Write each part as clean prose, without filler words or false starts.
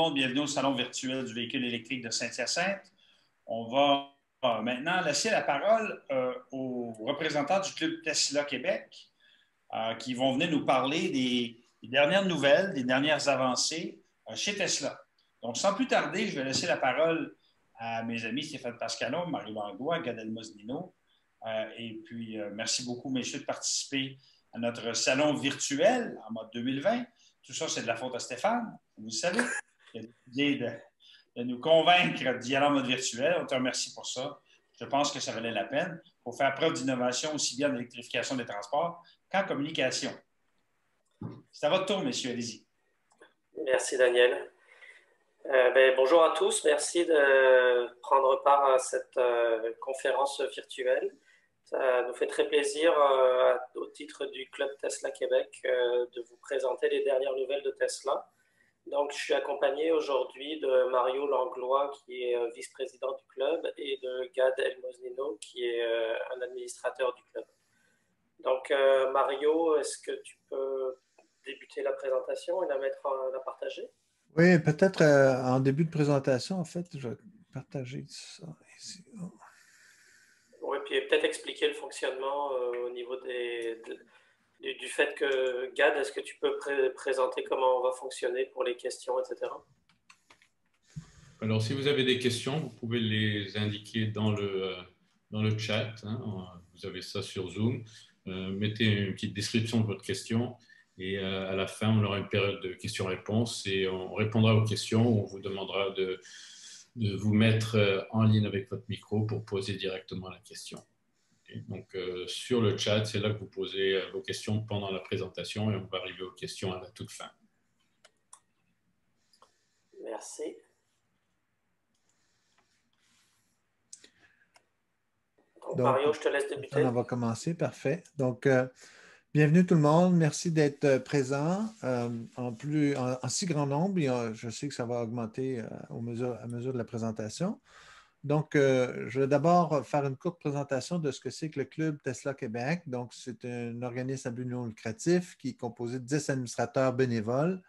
monde, bienvenue au Salon virtuel du véhicule électrique de Saint-Hyacinthe. On va maintenant laisser la parole aux représentants du Club Tesla Québec qui vont venir nous parler des dernières nouvelles, des dernières avancées chez Tesla. Donc, sans plus tarder, je vais laisser la parole à mes amis Stéphane Pascalon, Marie Langlois, Gad Elmoznino. Et puis, merci beaucoup, messieurs, de participer à notre salon virtuel en mode 2020. Tout ça, c'est de la faute à Stéphane, vous le savez. Il a décidé de nous convaincre d'y aller en mode virtuel. On te remercie pour ça. Je pense que ça valait la peine pour faire preuve d'innovation aussi bien en électrification des transports qu'en communication. C'est à votre tour, messieurs, allez-y. Merci, Daniel. Bonjour à tous, merci de prendre part à cette conférence virtuelle. Ça nous fait très plaisir, au titre du Club Tesla Québec, de vous présenter les dernières nouvelles de Tesla. Donc, je suis accompagné aujourd'hui de Mario Langlois, qui est vice-président du club, et de Gad Elmoznino, qui est un administrateur du club. Donc, Mario, est-ce que tu peux débuter la présentation et la partager? Oui, peut-être en début de présentation, en fait, je vais partager ça ici. Oh. Oui, puis peut-être expliquer le fonctionnement au niveau du fait que, Gad, est-ce que tu peux présenter comment on va fonctionner pour les questions, etc. Alors, si vous avez des questions, vous pouvez les indiquer dans le chat. Hein. Vous avez ça sur Zoom. Mettez une petite description de votre question et à la fin, on aura une période de questions-réponses et on répondra aux questions. On vous demandera de vous mettre en ligne avec votre micro pour poser directement la question. Okay. Donc, sur le chat, c'est là que vous posez vos questions pendant la présentation et on va arriver aux questions à la toute fin. Merci. Donc, Mario, je te laisse débuter. On va commencer, parfait. Donc, bienvenue tout le monde. Merci d'être présent en si grand nombre. Je sais que ça va augmenter à mesure de la présentation. Donc, je vais d'abord faire une courte présentation de ce que c'est que le Club Tesla Québec. Donc, c'est un organisme à but non lucratif qui est composé de 10 administrateurs bénévoles.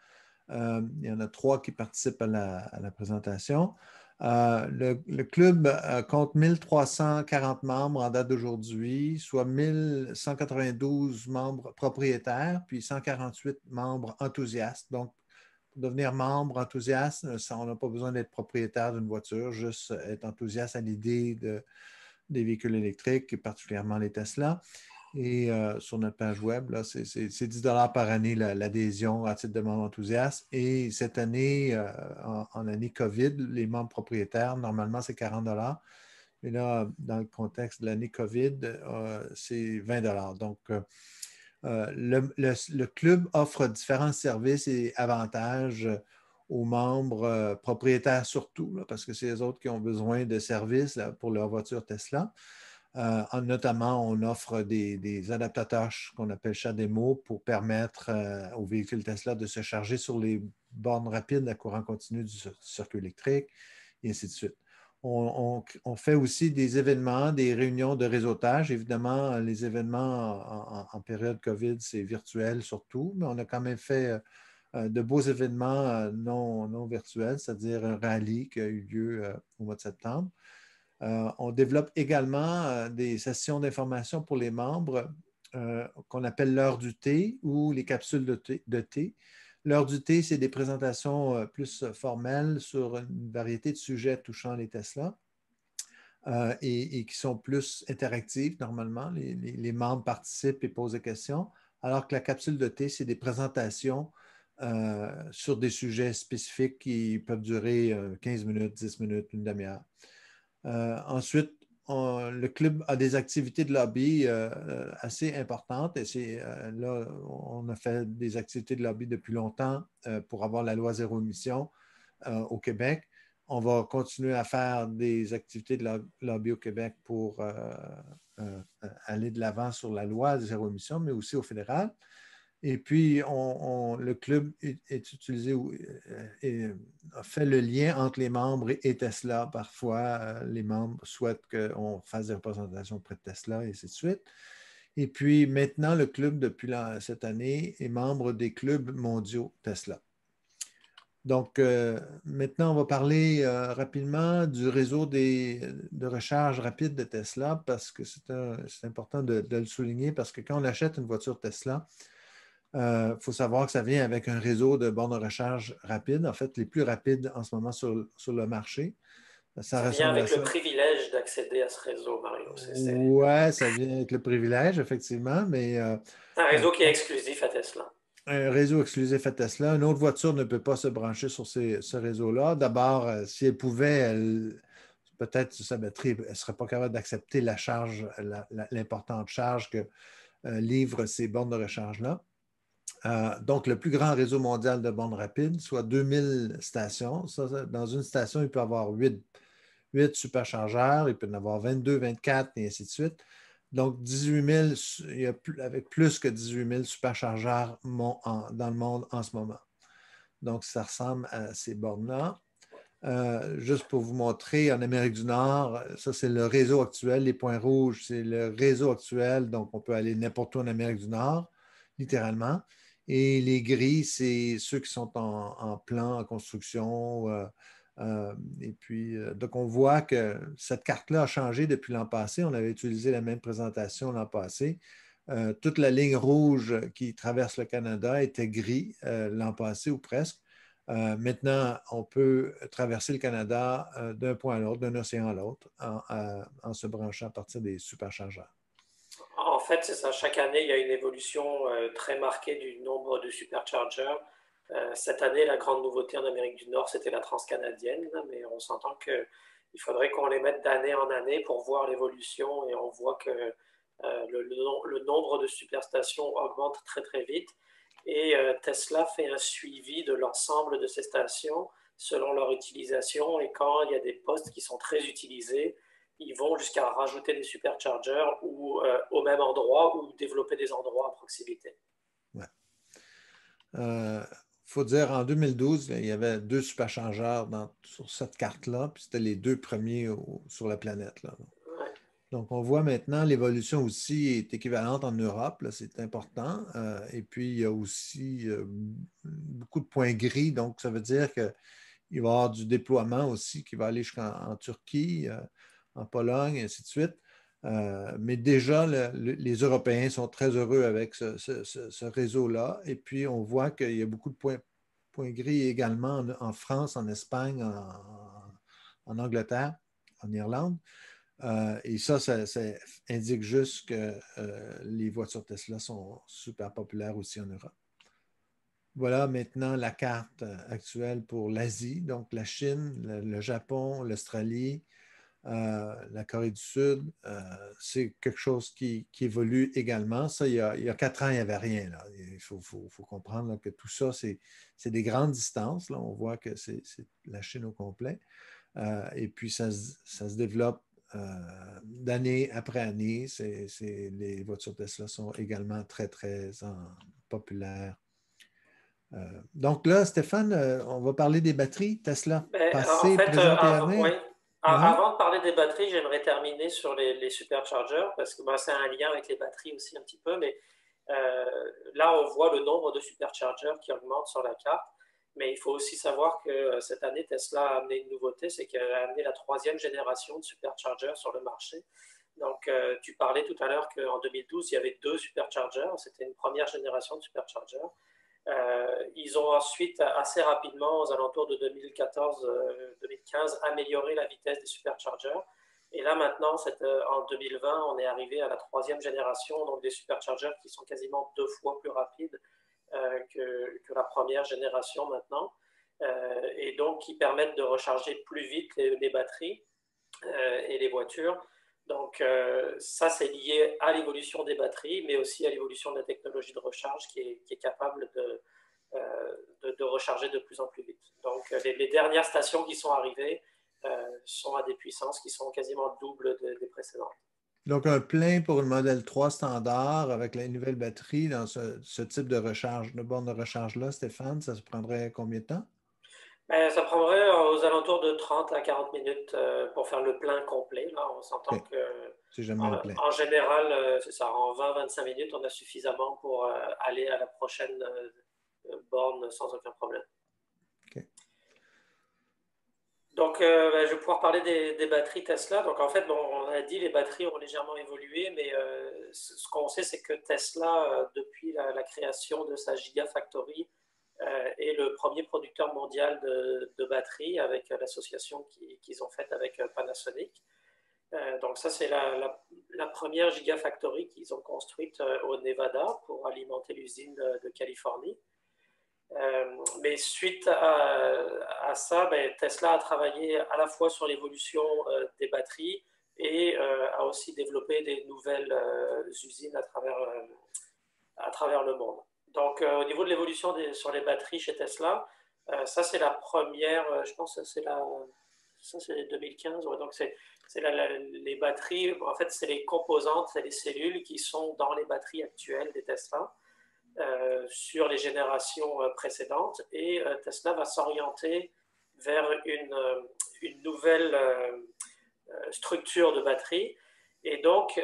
Il y en a 3 qui participent à la présentation. Le club compte 1340 membres en date d'aujourd'hui, soit 1192 membres propriétaires, puis 148 membres enthousiastes. Donc, pour devenir membre enthousiaste, on n'a pas besoin d'être propriétaire d'une voiture, juste être enthousiaste à l'idée des véhicules électriques, et particulièrement les Tesla. Et sur notre page web, c'est 10 $ par année l'adhésion à titre de membre enthousiaste. Et cette année, en année COVID, les membres propriétaires, normalement, c'est 40 $. Mais là, dans le contexte de l'année COVID, c'est 20 $. Donc, le club offre différents services et avantages aux membres propriétaires surtout, là, parce que c'est les autres qui ont besoin de services là, pour leur voiture Tesla. Notamment, on offre des adaptateurs qu'on appelle CHAdeMO pour permettre aux véhicules Tesla de se charger sur les bornes rapides à courant continu du circuit électrique, et ainsi de suite. On fait aussi des événements, des réunions de réseautage. Évidemment, les événements en période COVID, c'est virtuel surtout, mais on a quand même fait de beaux événements non virtuels, c'est-à-dire un rallye qui a eu lieu au mois de septembre. On développe également des sessions d'information pour les membres qu'on appelle l'heure du thé ou les capsules de thé. L'heure du thé, c'est des présentations plus formelles sur une variété de sujets touchant les Tesla et qui sont plus interactives normalement. Les membres participent et posent des questions, alors que la capsule de thé, c'est des présentations sur des sujets spécifiques qui peuvent durer 15 minutes, 10 minutes, une demi-heure. Ensuite, le club a des activités de lobby assez importantes et là, on a fait des activités de lobby depuis longtemps pour avoir la loi zéro émission au Québec. On va continuer à faire des activités de lobby au Québec pour aller de l'avant sur la loi zéro émission, mais aussi au fédéral. Et puis, le club est utilisé et fait le lien entre les membres et Tesla. Parfois, les membres souhaitent qu'on fasse des représentations auprès de Tesla et ainsi de suite. Et puis, maintenant, le club, depuis cette année, est membre des clubs mondiaux Tesla. Donc, maintenant, on va parler rapidement du réseau de recharge rapide de Tesla parce que c'est important de le souligner parce que quand on achète une voiture Tesla, il faut savoir que ça vient avec un réseau de bornes de recharge rapide, en fait, les plus rapides en ce moment sur le marché. Ça vient avec le privilège d'accéder à ce réseau, Mario. Oui, ça vient avec le privilège, effectivement, mais... un réseau qui est exclusif à Tesla. Un réseau exclusif à Tesla. Une autre voiture ne peut pas se brancher sur ce réseau-là. D'abord, si elle pouvait, peut-être sa batterie, elle ne serait pas capable d'accepter la charge, l'importante charge que livrent ces bornes de recharge-là. Donc, le plus grand réseau mondial de bornes rapides, soit 2000 stations. Dans une station, il peut y avoir 8 superchargeurs, il peut y en avoir 22, 24, et ainsi de suite. Donc, 18 000, il y a avec plus que 18 000 superchargeurs dans le monde en ce moment. Donc, ça ressemble à ces bornes-là. Juste pour vous montrer, en Amérique du Nord, ça, c'est le réseau actuel. Les points rouges, c'est le réseau actuel. Donc, on peut aller n'importe où en Amérique du Nord, littéralement. Et les gris, c'est ceux qui sont en plan, en construction. Et puis, donc, on voit que cette carte-là a changé depuis l'an passé. On avait utilisé la même présentation l'an passé. Toute la ligne rouge qui traverse le Canada était gris l'an passé ou presque. Maintenant, on peut traverser le Canada d'un point à l'autre, d'un océan à l'autre, en se branchant à partir des superchargeurs. En fait, c'est ça. Chaque année, il y a une évolution très marquée du nombre de superchargers. Cette année, la grande nouveauté en Amérique du Nord, c'était la transcanadienne, mais on s'entend qu'il faudrait qu'on les mette d'année en année pour voir l'évolution et on voit que le nombre de superstations augmente très très vite et Tesla fait un suivi de l'ensemble de ces stations selon leur utilisation et quand il y a des postes qui sont très utilisés, ils vont jusqu'à rajouter des superchargers ou au même endroit ou développer des endroits à proximité. Ouais. Faut dire, en 2012, il y avait 2 superchargeurs sur cette carte-là, puis c'était les 2 premiers sur la planète. Là. Ouais. Donc, on voit maintenant l'évolution aussi est équivalente en Europe, c'est important. Et puis, il y a aussi beaucoup de points gris, donc ça veut dire qu'il va y avoir du déploiement aussi qui va aller jusqu'en Turquie, en Pologne, et ainsi de suite. Mais déjà, les Européens sont très heureux avec ce réseau-là. Et puis, on voit qu'il y a beaucoup de points gris également en France, en Espagne, en Angleterre, en Irlande. Et ça indique juste que les voitures Tesla sont super populaires aussi en Europe. Voilà maintenant la carte actuelle pour l'Asie, donc la Chine, le Japon, l'Australie, la Corée du Sud. C'est quelque chose qui évolue également. Ça, il y a 4 ans, il n'y avait rien. Là. Il faut comprendre là, que tout ça, c'est des grandes distances. Là. On voit que c'est la Chine au complet. Et puis, ça se développe d'année après année. Les voitures Tesla sont également très, très populaires. Donc là, Stéphane, on va parler des batteries Tesla, passé, en fait, présent et avenir. Oui. Avant de parler des batteries, j'aimerais terminer sur les superchargers parce que c'est un lien avec les batteries aussi un petit peu, mais là, on voit le nombre de superchargers qui augmente sur la carte. Mais il faut aussi savoir que cette année, Tesla a amené une nouveauté, c'est qu'elle a amené la 3e génération de superchargers sur le marché. Donc, tu parlais tout à l'heure qu'en 2012, il y avait 2 superchargers. C'était une première génération de superchargers. Ils ont ensuite, assez rapidement, aux alentours de 2014-2015, amélioré la vitesse des superchargers. Et là, maintenant, en 2020, on est arrivé à la 3e génération, donc des superchargers qui sont quasiment 2 fois plus rapides que la première génération maintenant, et donc qui permettent de recharger plus vite les batteries et les voitures. Donc ça, c'est lié à l'évolution des batteries, mais aussi à l'évolution de la technologie de recharge qui est capable de recharger de plus en plus vite. Donc les dernières stations qui sont arrivées sont à des puissances qui sont quasiment double des précédentes. Donc, un plein pour le modèle 3 standard avec la nouvelle batterie dans ce type de recharge, de borne de recharge-là, Stéphane, ça se prendrait combien de temps? Ça prendrait aux alentours de 30 à 40 minutes pour faire le plein complet. Là, on s'entend que c'est jamais le plein. En général, c'est ça, en 20-25 minutes, on a suffisamment pour aller à la prochaine borne sans aucun problème. Okay. Donc, je vais pouvoir parler des batteries Tesla. Donc, en fait, bon, on a dit les batteries ont légèrement évolué, mais ce qu'on sait, c'est que Tesla, depuis la création de sa Gigafactory, est le premier producteur mondial de batteries avec l'association qu'ils ont faite avec Panasonic. Donc, ça, c'est la première Gigafactory qu'ils ont construite au Nevada pour alimenter l'usine de Californie. Mais suite à ça, Tesla a travaillé à la fois sur l'évolution des batteries et a aussi développé des nouvelles usines à travers le monde. Donc, au niveau de l'évolution sur les batteries chez Tesla, ça c'est la première, je pense que c'est 2015, ouais, donc c'est les batteries, en fait c'est les composantes, c'est les cellules qui sont dans les batteries actuelles des Tesla. Sur les générations précédentes et Tesla va s'orienter vers une nouvelle structure de batterie. Et donc,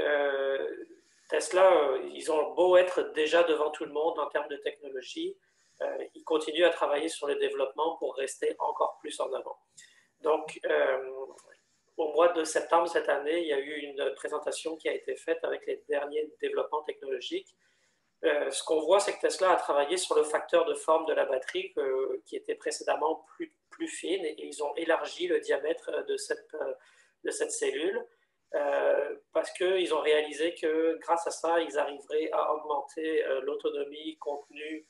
Tesla, ils ont beau être déjà devant tout le monde en termes de technologie, ils continuent à travailler sur le développement pour rester encore plus en avant. Donc, au mois de septembre cette année, il y a eu une présentation qui a été faite avec les derniers développements technologiques. Ce qu'on voit, c'est que Tesla a travaillé sur le facteur de forme de la batterie qui était précédemment plus fine et ils ont élargi le diamètre de cette cellule parce qu'ils ont réalisé que grâce à ça, ils arriveraient à augmenter l'autonomie contenue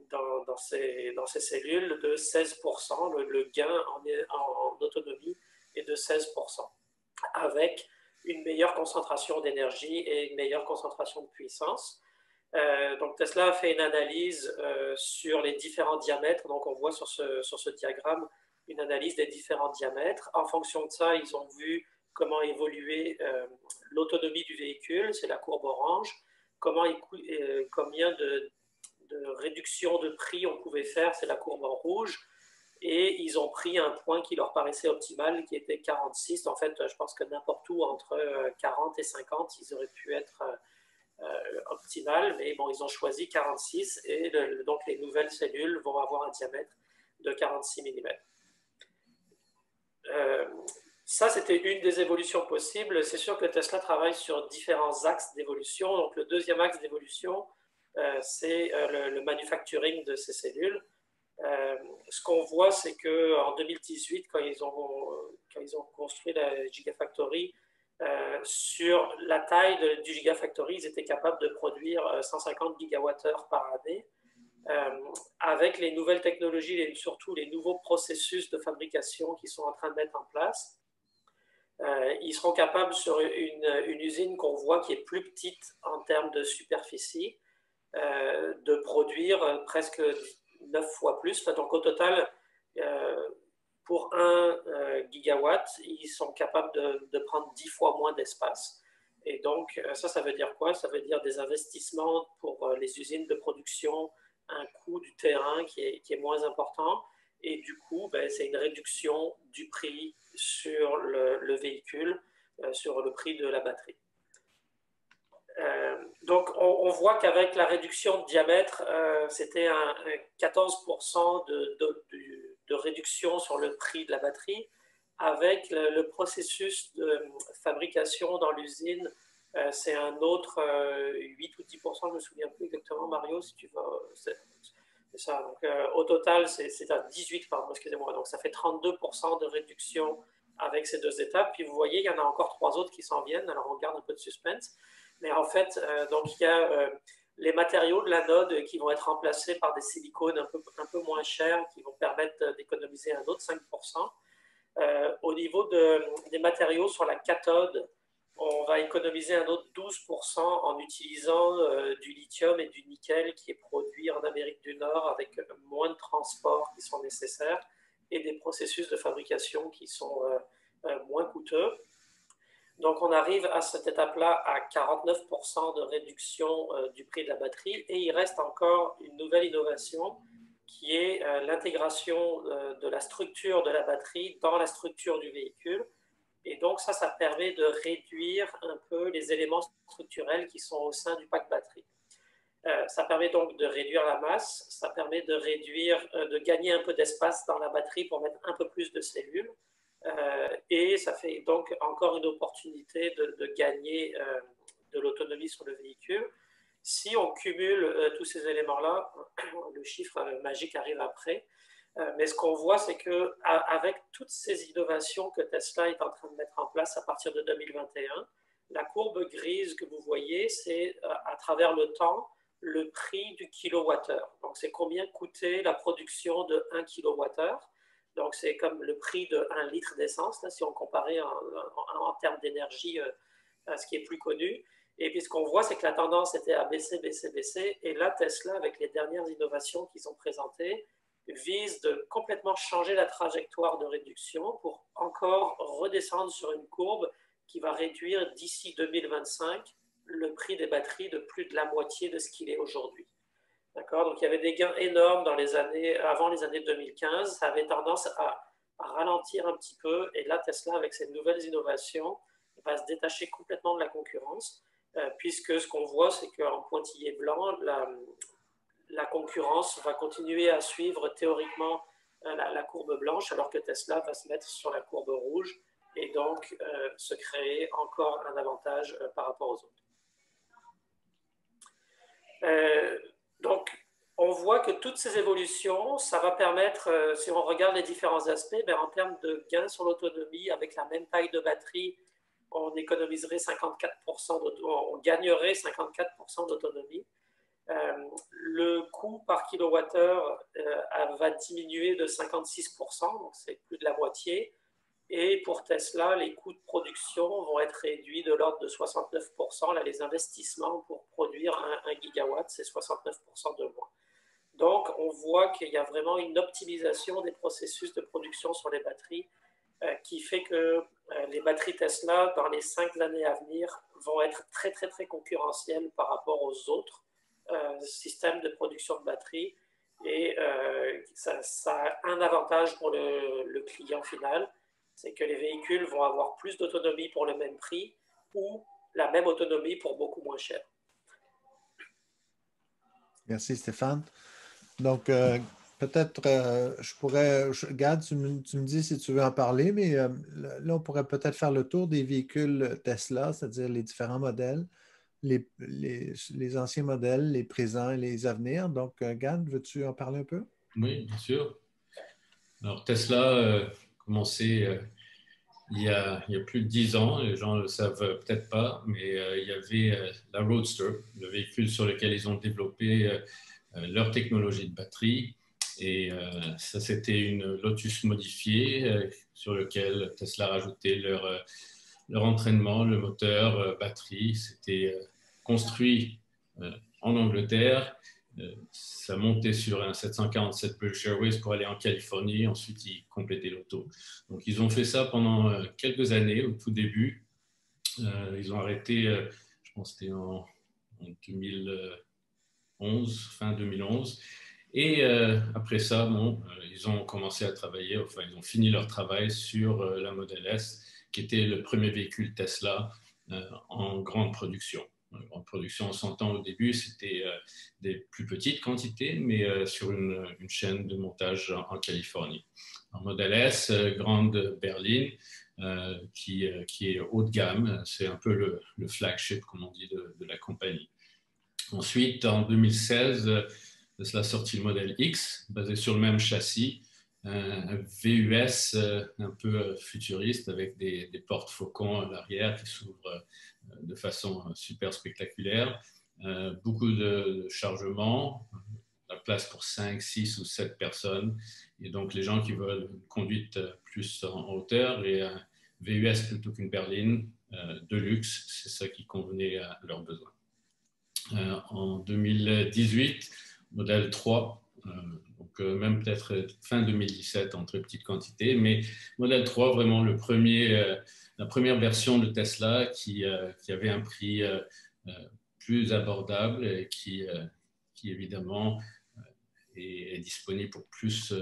dans ces cellules de 16%. Le gain en autonomie est de 16%, avec une meilleure concentration d'énergie et une meilleure concentration de puissance. Donc Tesla a fait une analyse sur les différents diamètres. Donc on voit sur ce diagramme une analyse des différents diamètres. En fonction de ça, ils ont vu comment évoluer l'autonomie du véhicule, c'est la courbe orange, combien de réduction de prix on pouvait faire, c'est la courbe en rouge, et ils ont pris un point qui leur paraissait optimal, qui était 46. En fait, je pense que n'importe où entre 40 et 50, ils auraient pu être optimal, mais bon, ils ont choisi 46 et donc les nouvelles cellules vont avoir un diamètre de 46 mm. Ça, c'était une des évolutions possibles. C'est sûr que Tesla travaille sur différents axes d'évolution. Donc, le deuxième axe d'évolution, c'est le manufacturing de ces cellules. Ce qu'on voit, c'est qu'en 2018, quand ils ont construit la Gigafactory, sur la taille du Gigafactory, ils étaient capables de produire 150 gigawattheures par année. Avec les nouvelles technologies et surtout les nouveaux processus de fabrication qu'ils sont en train de mettre en place, ils seront capables sur une usine qu'on voit qui est plus petite en termes de superficie, de produire presque 9 fois plus. Donc au total, pour 1 gigawatt, ils sont capables de prendre 10 fois moins d'espace. Et donc, ça veut dire quoi? Ça veut dire des investissements pour les usines de production, un coût du terrain qui est moins important. Et du coup, c'est une réduction du prix sur le véhicule, sur le prix de la batterie. Donc, on voit qu'avec la réduction de diamètre, c'était un 14% de réduction sur le prix de la batterie. Avec le processus de fabrication dans l'usine, c'est un autre 8 ou 10%, je ne me souviens plus exactement, Mario, si tu veux. C'est ça. Donc, au total, c'est à 18, pardon, excusez-moi. Donc, ça fait 32% de réduction avec ces deux étapes. Puis, vous voyez, il y en a encore 3 autres qui s'en viennent. Alors, on garde un peu de suspense. Mais en fait, donc, il y a les matériaux de l'anode qui vont être remplacés par des silicones un peu moins chers qui vont permettre d'économiser un autre 5%. Au niveau des matériaux sur la cathode, on va économiser un autre 12% en utilisant du lithium et du nickel qui est produit en Amérique du Nord avec moins de transports qui sont nécessaires et des processus de fabrication qui sont moins coûteux. Donc, on arrive à cette étape-là à 49% de réduction du prix de la batterie et il reste encore une nouvelle innovation qui est l'intégration de la structure de la batterie dans la structure du véhicule. Et donc, ça permet de réduire un peu les éléments structurels qui sont au sein du pack batterie. Ça permet donc de réduire la masse, ça permet de gagner un peu d'espace dans la batterie pour mettre un peu plus de cellules. Et ça fait donc encore une opportunité de gagner de l'autonomie sur le véhicule. Si on cumule tous ces éléments-là, le chiffre magique arrive après. Mais ce qu'on voit, c'est qu'avec toutes ces innovations que Tesla est en train de mettre en place à partir de 2021, la courbe grise que vous voyez, c'est à travers le temps le prix du kilowattheure. Donc, c'est combien coûtait la production de 1 kilowattheure. Donc, c'est comme le prix de 1 litre d'essence, si on comparait en termes d'énergie à ce qui est plus connu. Et puis, ce qu'on voit, c'est que la tendance était à baisser, baisser, baisser. Et là, Tesla, avec les dernières innovations qu'ils ont présentées, vise de complètement changer la trajectoire de réduction pour encore redescendre sur une courbe qui va réduire d'ici 2025 le prix des batteries de plus de la moitié de ce qu'il est aujourd'hui. D'accord? Donc, il y avait des gains énormes avant les années 2015. Ça avait tendance à ralentir un petit peu. Et là, Tesla, avec ces nouvelles innovations, va se détacher complètement de la concurrence, puisque ce qu'on voit, c'est qu'en pointillé blanc, la concurrence va continuer à suivre théoriquement la courbe blanche, alors que Tesla va se mettre sur la courbe rouge et donc se créer encore un avantage par rapport aux autres. Donc, on voit que toutes ces évolutions, ça va permettre, si on regarde les différents aspects, en termes de gains sur l'autonomie, avec la même taille de batterie, on économiserait 54%, on gagnerait 54% d'autonomie. Le coût par kilowattheure va diminuer de 56%, donc c'est plus de la moitié. Et pour Tesla, les coûts de production vont être réduits de l'ordre de 69%. Là, les investissements pour produire un gigawatt, c'est 69% de moins. Donc, on voit qu'il y a vraiment une optimisation des processus de production sur les batteries qui fait que les batteries Tesla, dans les 5 années à venir, vont être très, très, très concurrentielles par rapport aux autres systèmes de production de batteries. Et ça a un avantage pour le client final, c'est que les véhicules vont avoir plus d'autonomie pour le même prix ou la même autonomie pour beaucoup moins cher. Merci Stéphane. Donc, peut-être, je pourrais, Gad, tu me dis si tu veux en parler, mais là, on pourrait peut-être faire le tour des véhicules Tesla, c'est-à-dire les différents modèles, les anciens modèles, les présents et les à venir. Donc, Gad, veux-tu en parler un peu? Oui, bien sûr. Alors, Tesla a commencé il y a plus de 10 ans, les gens ne le savent peut-être pas, mais il y avait la Roadster, le véhicule sur lequel ils ont développé leur technologie de batterie. Et ça, c'était une Lotus modifiée sur lequel Tesla a rajouté leur entraînement, le moteur, batterie. C'était construit en Angleterre. Ça montait sur un 747 British Airways pour aller en Californie. Ensuite, ils complétaient l'auto. Donc, ils ont fait ça pendant quelques années au tout début. Ils ont arrêté, je pense que c'était en 2011, fin 2011. Et après ça, ils ont commencé à travailler, enfin, ils ont fini leur travail sur la Model S, qui était le premier véhicule Tesla en grande production. En production, on s'entend au début, c'était des plus petites quantités, mais sur une chaîne de montage en Californie. En Model S, grande berline, qui est haut de gamme, c'est un peu le flagship, comme on dit, de la compagnie. Ensuite, en 2016, Tesla a sorti le modèle X, basé sur le même châssis, un VUS un peu futuriste avec des portes faucons à l'arrière qui s'ouvrent de façon super spectaculaire, beaucoup de chargement, la place pour 5, 6 ou 7 personnes, et donc les gens qui veulent une conduite plus en hauteur et un VUS plutôt qu'une berline de luxe, c'est ça qui convenait à leurs besoins. En 2018, modèle 3, donc même peut-être fin 2017 en très petite quantité, mais modèle 3, vraiment la première version de Tesla qui avait un prix plus abordable et qui évidemment est disponible pour plus,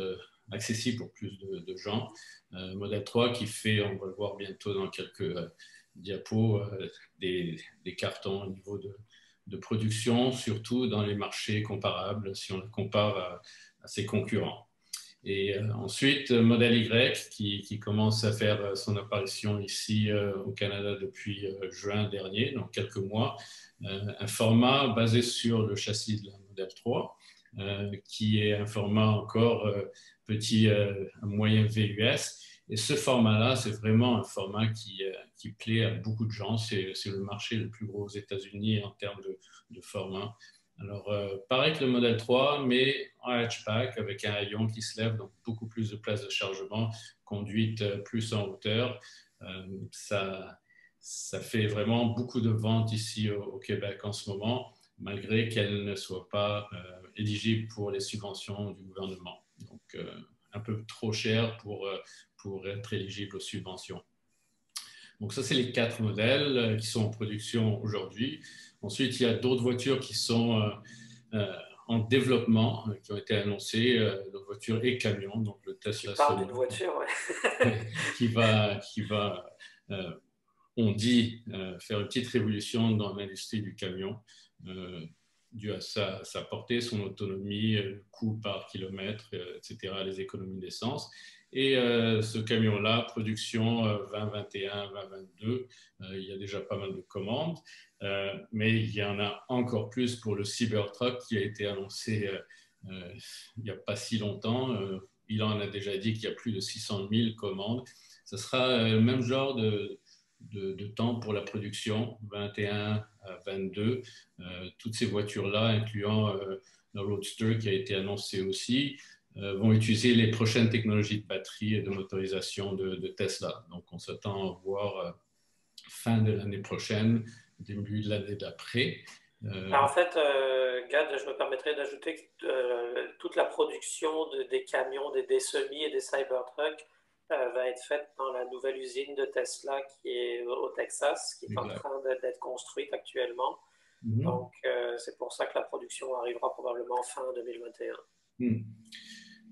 accessible pour plus de gens. Modèle 3 qui fait, on va le voir bientôt dans quelques diapos, des cartons au niveau de production, surtout dans les marchés comparables, si on le compare à ses concurrents. Et ensuite, modèle Y, qui commence à faire son apparition ici au Canada depuis juin dernier, donc quelques mois, un format basé sur le châssis de la modèle 3, qui est un format encore petit, moyen VUS. Et ce format-là, c'est vraiment un format qui plaît à beaucoup de gens. C'est le marché le plus gros aux États-Unis en termes de format. Alors, pareil que le modèle 3, mais en hatchback avec un haillon qui se lève, donc beaucoup plus de place de chargement, conduite plus en hauteur. Ça fait vraiment beaucoup de ventes ici au Québec en ce moment, malgré qu'elle ne soit pas éligible pour les subventions du gouvernement. Donc, un peu trop cher pour être éligible aux subventions. Donc, ça, c'est les 4 modèles qui sont en production aujourd'hui. Ensuite, il y a d'autres voitures qui sont en développement, qui ont été annoncées, d'autres voitures et camions. Donc, le Tesla Semi. D'une voiture, ouais. qui va on dit, faire une petite révolution dans l'industrie du camion, dû à sa portée, son autonomie, le coût par kilomètre, etc., les économies d'essence. Et ce camion-là, production 2021, 2022, il y a déjà pas mal de commandes, mais il y en a encore plus pour le Cybertruck qui a été annoncé il n'y a pas si longtemps. Il en a déjà dit qu'il y a plus de 600 000 commandes. Ce sera le même genre de temps pour la production, 21 à 22. Toutes ces voitures-là, incluant la Roadster qui a été annoncée aussi, vont utiliser les prochaines technologies de batterie et de motorisation de Tesla. Donc, on s'attend à voir fin de l'année prochaine, début de l'année d'après. En fait, Gad, je me permettrais d'ajouter que toute la production des camions, des semis et des Cybertrucks va être faite dans la nouvelle usine de Tesla qui est au Texas, qui est en train d'être construite actuellement. Donc, c'est pour ça que la production arrivera probablement fin 2021.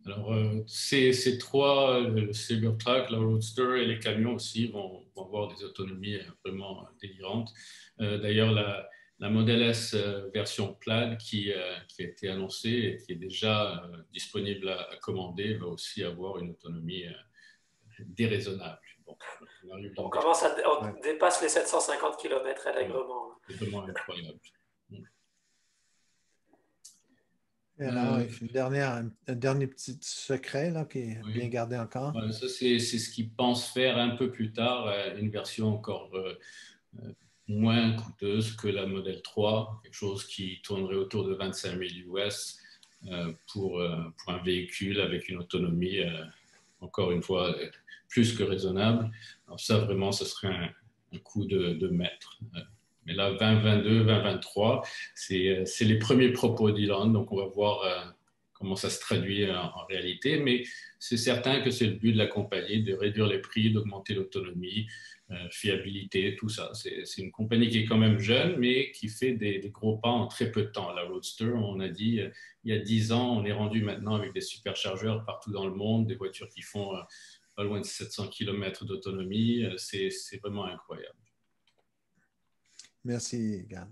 Alors, ces 3, le Cybertruck, la Roadster et les camions aussi vont avoir des autonomies vraiment délirantes. D'ailleurs, la Model S version Plaid qui a été annoncée et qui est déjà disponible à commander va aussi avoir une autonomie déraisonnable. Bon, on dépasse les 750 km allègrement. C'est vraiment incroyable. Alors, un dernier petit secret là, qui est bien gardé encore. Ça, c'est ce qu'ils pensent faire un peu plus tard, une version encore moins coûteuse que la Model 3, quelque chose qui tournerait autour de 25 000 US pour un véhicule avec une autonomie, encore une fois, plus que raisonnable. Alors ça, vraiment, ce serait un coup de maître. Mais là, 2022, 2023, c'est les premiers propos d'Elon, donc on va voir comment ça se traduit en réalité. Mais c'est certain que c'est le but de la compagnie, de réduire les prix, d'augmenter l'autonomie, fiabilité, tout ça. C'est une compagnie qui est quand même jeune, mais qui fait des gros pas en très peu de temps. La Roadster, on a dit, il y a 10 ans, on est rendu maintenant avec des superchargeurs partout dans le monde, des voitures qui font pas loin de 700 km d'autonomie. C'est vraiment incroyable. Merci, Gad.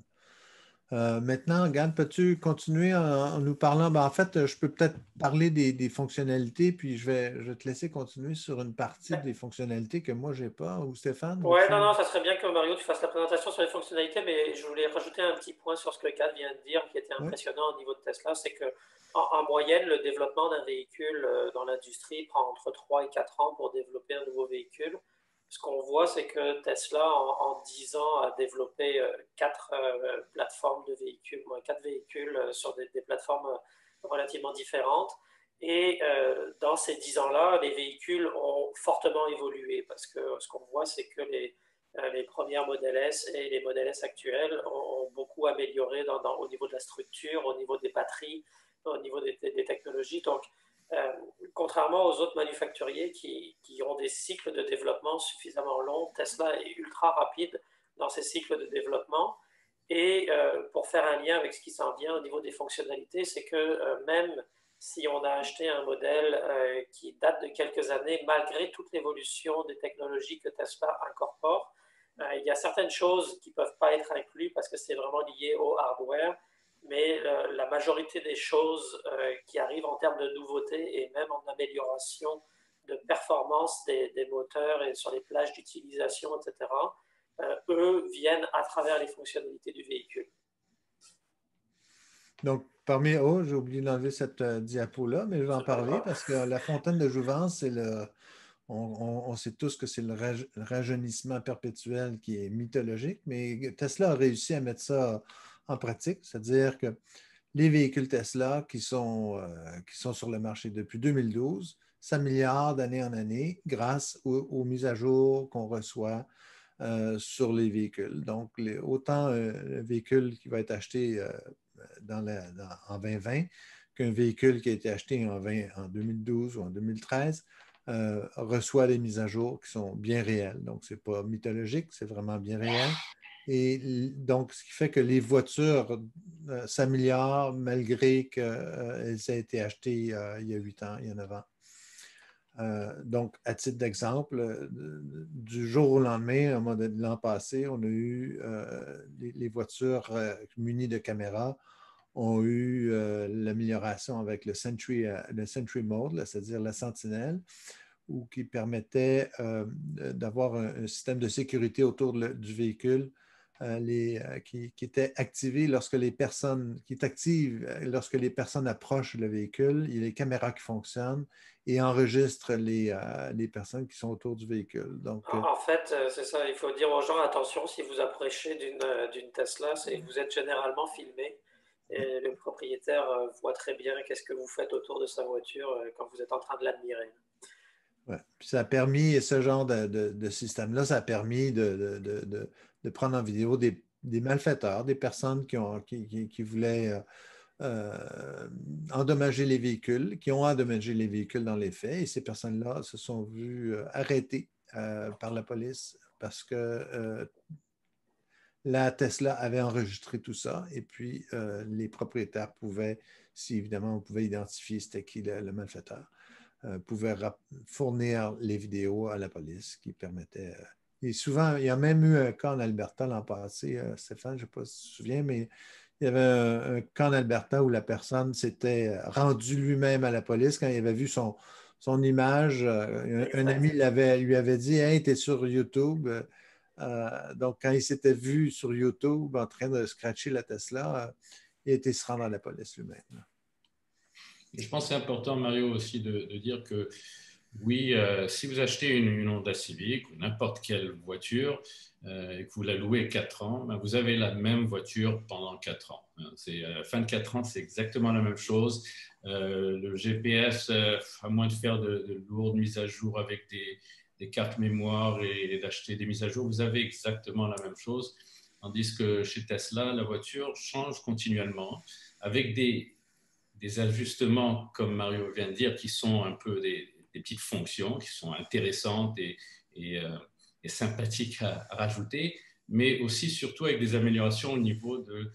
Maintenant, Gad, peux-tu continuer en nous parlant? En fait, je peux peut-être parler des fonctionnalités, puis je vais te laisser continuer sur une partie des fonctionnalités que moi, je n'ai pas. Ou Stéphane? Ouais, non, ça serait bien que Mario, tu fasses la présentation sur les fonctionnalités, mais je voulais rajouter un petit point sur ce que Gad vient de dire, qui était impressionnant au niveau de Tesla, c'est que en moyenne, le développement d'un véhicule dans l'industrie prend entre 3 et 4 ans pour développer un nouveau véhicule. Ce qu'on voit, c'est que Tesla, en 10 ans, a développé 4 plateformes de véhicules, 4 véhicules sur des plateformes relativement différentes. Et dans ces 10 ans-là, les véhicules ont fortement évolué parce que ce qu'on voit, c'est que les premières Model S et les Model S actuelles ont beaucoup amélioré au niveau de la structure, au niveau des batteries, au niveau des technologies. Donc, contrairement aux autres manufacturiers qui ont des cycles de développement suffisamment longs, Tesla est ultra rapide dans ses cycles de développement. Et pour faire un lien avec ce qui s'en vient au niveau des fonctionnalités, c'est que même si on a acheté un modèle qui date de quelques années, malgré toute l'évolution des technologies que Tesla incorpore, Il y a certaines choses qui ne peuvent pas être incluses parce que c'est vraiment lié au hardware, mais la majorité des choses qui arrivent en termes de nouveautés et même en amélioration de performance des moteurs et sur les plages d'utilisation, etc., eux viennent à travers les fonctionnalités du véhicule. Donc, parmi, oh, j'ai oublié d'enlever cette diapo-là, mais je vais en parler parce que la fontaine de jouvence, c'est on sait tous que c'est le rajeunissement perpétuel qui est mythologique, mais Tesla a réussi à mettre ça en pratique, c'est-à-dire que les véhicules Tesla qui sont sur le marché depuis 2012 s'améliorent d'année en année grâce aux mises à jour qu'on reçoit sur les véhicules. Donc, autant le véhicule qui va être acheté en 2020 qu'un véhicule qui a été acheté en 2012 ou en 2013 reçoit des mises à jour qui sont bien réelles. Donc, ce n'est pas mythologique, c'est vraiment bien réel. Et donc, ce qui fait que les voitures s'améliorent malgré qu'elles aient été achetées il y a 8 ans, il y a 9 ans. Donc, à titre d'exemple, du jour au lendemain, au mois de l'an passé, on a eu les voitures munies de caméras ont eu l'amélioration avec le Sentry Mode, c'est-à-dire la sentinelle, ou qui permettait d'avoir un système de sécurité autour du véhicule qui était activé lorsque les personnes, qui est active lorsque les personnes approchent le véhicule. Il y a les caméras qui fonctionnent et enregistrent les personnes qui sont autour du véhicule. Donc, en fait, c'est ça, il faut dire aux gens, attention, si vous approchez d'une Tesla, vous êtes généralement filmé. Et le propriétaire voit très bien qu'est-ce que vous faites autour de sa voiture quand vous êtes en train de l'admirer. Ouais. Puis ça a permis, ce genre de système-là, ça a permis de prendre en vidéo des malfaiteurs, des personnes qui voulaient endommager les véhicules, qui ont endommagé les véhicules dans les faits. Et ces personnes-là se sont vues arrêtées par la police parce que la Tesla avait enregistré tout ça et puis les propriétaires pouvaient, si évidemment on pouvait identifier c'était qui le malfaiteur, pouvaient fournir les vidéos à la police qui permettaient. Et souvent, il y a même eu un cas en Alberta l'an passé, Stéphane, je ne sais pas si tu te souviens, mais il y avait un cas en Alberta où la personne s'était rendue lui-même à la police quand il avait vu son image. Un ami lui avait dit Hey, tu es sur YouTube. Donc, quand il s'était vu sur YouTube en train de scratcher la Tesla, il était se rendre à la police lui-même. Je pense que c'est important, Mario, aussi de dire que oui, si vous achetez une Honda Civic ou n'importe quelle voiture et que vous la louez 4 ans, ben vous avez la même voiture pendant 4 ans. À la fin de 4 ans, c'est exactement la même chose. Le GPS, à moins de faire de lourdes mises à jour avec des cartes mémoire et d'acheter des mises à jour, vous avez exactement la même chose. Tandis que chez Tesla, la voiture change continuellement avec des ajustements, comme Mario vient de dire, qui sont un peu des petites fonctions, qui sont intéressantes et sympathiques à rajouter, mais aussi surtout avec des améliorations au niveau de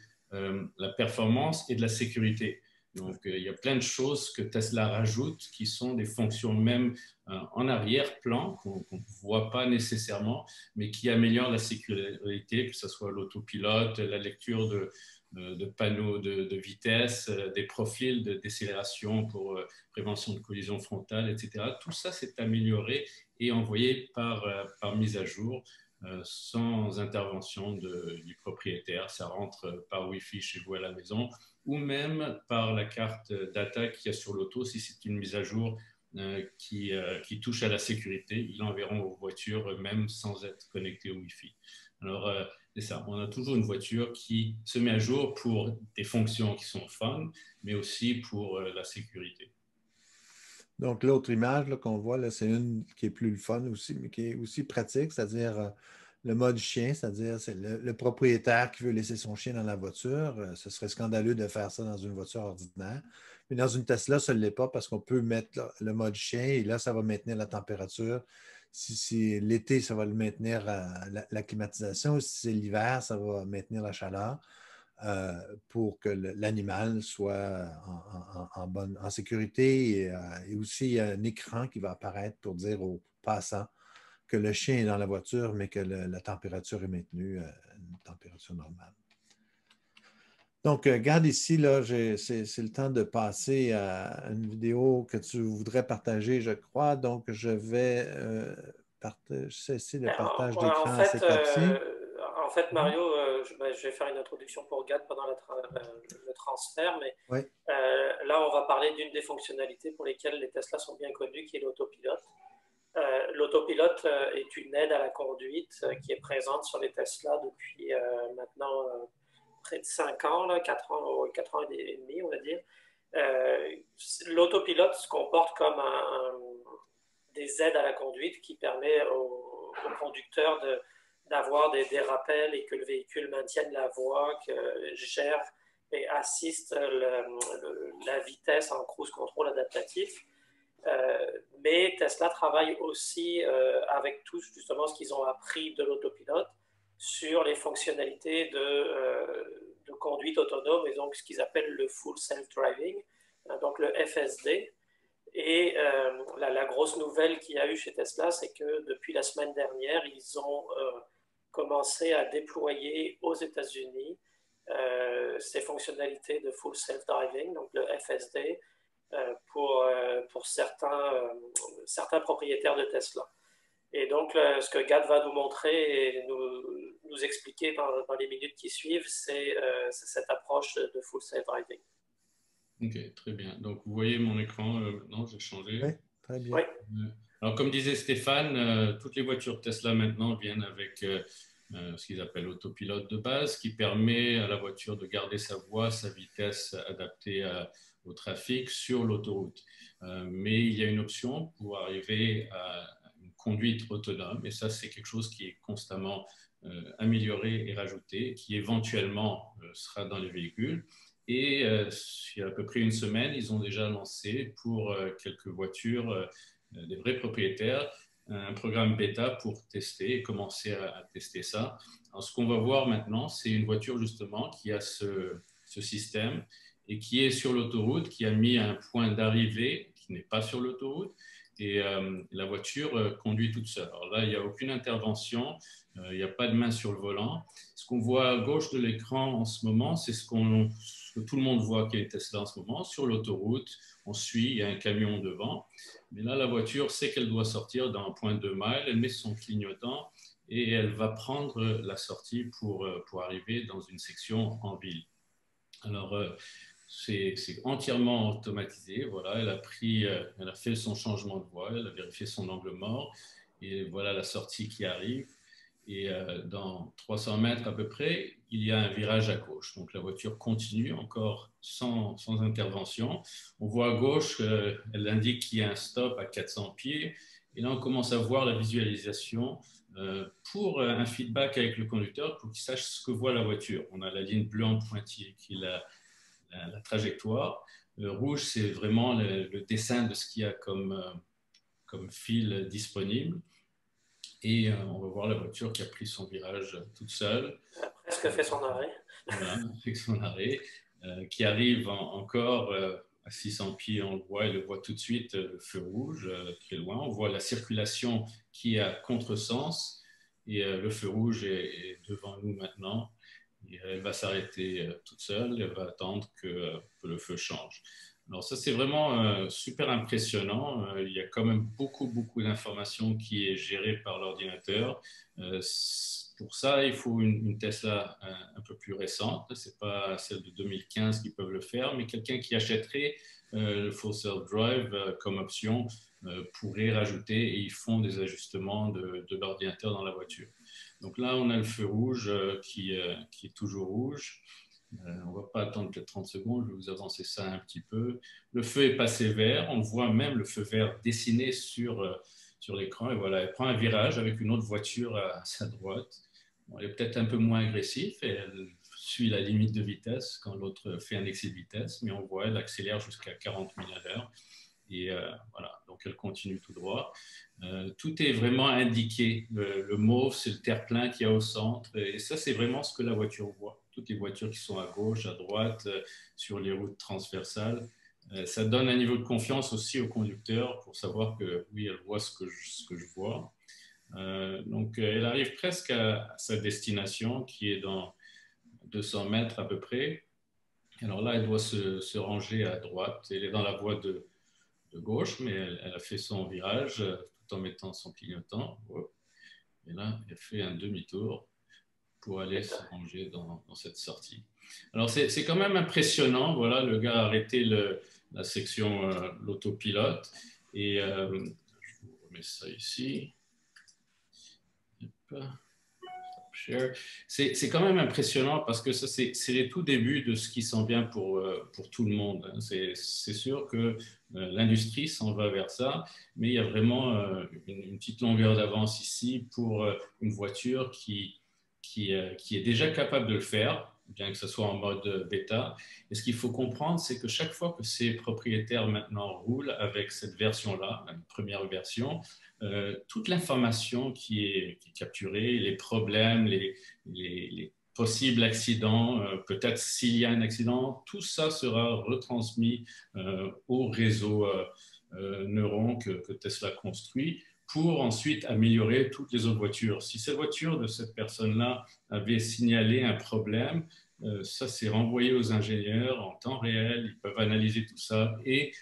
la performance et de la sécurité. Donc, il y a plein de choses que Tesla rajoute qui sont des fonctions même en arrière-plan qu'on ne voit pas nécessairement, mais qui améliorent la sécurité, que ce soit l'autopilote, la lecture de panneaux de vitesse, des profils de décélération pour prévention de collision frontale, etc. Tout ça s'est amélioré et envoyé par mise à jour sans intervention du propriétaire. Ça rentre par Wi-Fi chez vous à la maison ou même par la carte data qu'il y a sur l'auto. Si c'est une mise à jour qui touche à la sécurité, ils l'enverront aux voitures même sans être connecté au Wi-Fi. Alors, c'est ça, on a toujours une voiture qui se met à jour pour des fonctions qui sont fun, mais aussi pour la sécurité. Donc, l'autre image qu'on voit, c'est une qui est plus fun aussi, mais qui est aussi pratique, c'est-à-dire le mode chien, c'est-à-dire c'est le propriétaire qui veut laisser son chien dans la voiture. Ce serait scandaleux de faire ça dans une voiture ordinaire. Mais dans une Tesla, ça ne l'est pas parce qu'on peut mettre le mode chien et là, ça va maintenir la température. Si c'est l'été, ça va le maintenir à la climatisation. Si c'est l'hiver, ça va maintenir la chaleur. Pour que l'animal soit en sécurité et aussi il y a un écran qui va apparaître pour dire aux passants que le chien est dans la voiture, mais que la température est maintenue à une température normale. Donc, regarde ici, là, c'est le temps de passer à une vidéo que tu voudrais partager, je crois. Donc, je vais cesser le partage d'écran à cette étape-ci. En fait, Mario, je vais faire une introduction pour Gad pendant le transfert, mais Oui. là, on va parler d'une des fonctionnalités pour lesquelles les Tesla sont bien connus, qui est l'autopilote. L'autopilote est une aide à la conduite qui est présente sur les Tesla depuis maintenant près de 5 ans, là, 4 ans et demi, on va dire. L'autopilote se comporte comme des aides à la conduite qui permet au conducteur d'avoir des rappels et que le véhicule maintienne la voie, que gère et assiste la vitesse en cruise control adaptatif. Mais Tesla travaille aussi avec tout justement ce qu'ils ont appris de l'autopilote sur les fonctionnalités de conduite autonome et donc ce qu'ils appellent le full self-driving, donc le FSD. Et la grosse nouvelle qu'il y a eu chez Tesla, c'est que depuis la semaine dernière, ils ont commencé à déployer aux États-Unis ces fonctionnalités de full self-driving, donc le FSD, pour certains propriétaires de Tesla. Et donc, ce que Gad va nous montrer et nous expliquer dans les minutes qui suivent, c'est cette approche de full self-driving. Ok, très bien. Donc, vous voyez mon écran maintenant, j'ai changé. Oui, très bien. Oui. Alors, comme disait Stéphane, toutes les voitures Tesla maintenant viennent avec ce qu'ils appellent autopilote de base, qui permet à la voiture de garder sa voie, sa vitesse adaptée au trafic sur l'autoroute. Mais il y a une option pour arriver à une conduite autonome, et ça, c'est quelque chose qui est constamment amélioré et rajouté, qui éventuellement sera dans les véhicules. Et il y a à peu près une semaine, ils ont déjà lancé pour quelques voitures, des vrais propriétaires, un programme bêta pour tester et commencer à tester ça. Alors, ce qu'on va voir maintenant, c'est une voiture justement qui a ce système et qui est sur l'autoroute, qui a mis un point d'arrivée qui n'est pas sur l'autoroute. Et la voiture conduit toute seule. Alors là, il n'y a aucune intervention, il n'y a pas de main sur le volant. Ce qu'on voit à gauche de l'écran en ce moment, c'est ce que tout le monde voit qui est Tesla en ce moment. Sur l'autoroute, on suit, il y a un camion devant. Mais là, la voiture sait qu'elle doit sortir d'un point de mile, elle met son clignotant et elle va prendre la sortie pour arriver dans une section en ville. Alors, c'est entièrement automatisé. Voilà, elle a fait son changement de voie, elle a vérifié son angle mort et voilà la sortie qui arrive. Et dans 300 mètres à peu près, il y a un virage à gauche. Donc la voiture continue encore sans intervention. On voit à gauche, elle indique qu'il y a un stop à 400 pieds. Et là, on commence à voir la visualisation pour un feedback avec le conducteur pour qu'il sache ce que voit la voiture. On a la ligne bleue en pointillé qui est la trajectoire. Le rouge, c'est vraiment le dessin de ce qu'il y a comme fil disponible. Et on va voir la voiture qui a pris son virage toute seule. Elle a presque fait son arrêt. Voilà, fait son arrêt, qui arrive encore à 600 pieds, on le voit, elle le voit tout de suite, le feu rouge, très loin. On voit la circulation qui est à contresens et le feu rouge est devant nous maintenant. Et elle va s'arrêter toute seule, elle va attendre que le feu change. Alors ça, c'est vraiment super impressionnant. Il y a quand même beaucoup d'informations qui est gérée par l'ordinateur. Pour ça, il faut une Tesla un peu plus récente. Ce n'est pas celle de 2015 qui peuvent le faire, mais quelqu'un qui achèterait le Full Self Drive comme option pourrait rajouter et ils font des ajustements de l'ordinateur dans la voiture. Donc là, on a le feu rouge qui est toujours rouge. On ne va pas attendre peut-être 30 secondes, je vais vous avancer ça un petit peu. Le feu est passé vert, on voit même le feu vert dessiné sur l'écran. Et voilà, elle prend un virage avec une autre voiture à sa droite. Bon, elle est peut-être un peu moins agressive et elle suit la limite de vitesse quand l'autre fait un excès de vitesse, mais on voit, elle accélère jusqu'à 40 000 à l'heure. Et voilà, donc elle continue tout droit. Tout est vraiment indiqué. Le mauve, c'est le terre-plein qu'il y a au centre. Et ça, c'est vraiment ce que la voiture voit. Toutes les voitures qui sont à gauche, à droite, sur les routes transversales. Ça donne un niveau de confiance aussi au conducteur pour savoir que oui, elle voit ce que je vois. Donc, elle arrive presque à sa destination, qui est dans 200 mètres à peu près. Alors là, elle doit se ranger à droite. Elle est dans la voie de gauche, mais elle a fait son virage tout en mettant son clignotant. Et là, elle fait un demi-tour pour aller se ranger dans cette sortie. Alors, c'est quand même impressionnant. Voilà, le gars a arrêté la section l'autopilote. Et je vous remets ça ici. C'est quand même impressionnant parce que ça, c'est les tout débuts de ce qui s'en vient pour tout le monde. C'est sûr que l'industrie s'en va vers ça, mais il y a vraiment une petite longueur d'avance ici pour une voiture qui est déjà capable de le faire, bien que ce soit en mode bêta. Et ce qu'il faut comprendre, c'est que chaque fois que ces propriétaires maintenant roulent avec cette version-là, la première version, toute l'information qui est capturée, les problèmes, les possibles accidents, peut-être s'il y a un accident, tout ça sera retransmis au réseau neuron que Tesla construit pour ensuite améliorer toutes les autres voitures. Si cette voiture de cette personne-là avait signalé un problème, ça c'est renvoyé aux ingénieurs en temps réel, ils peuvent analyser tout ça et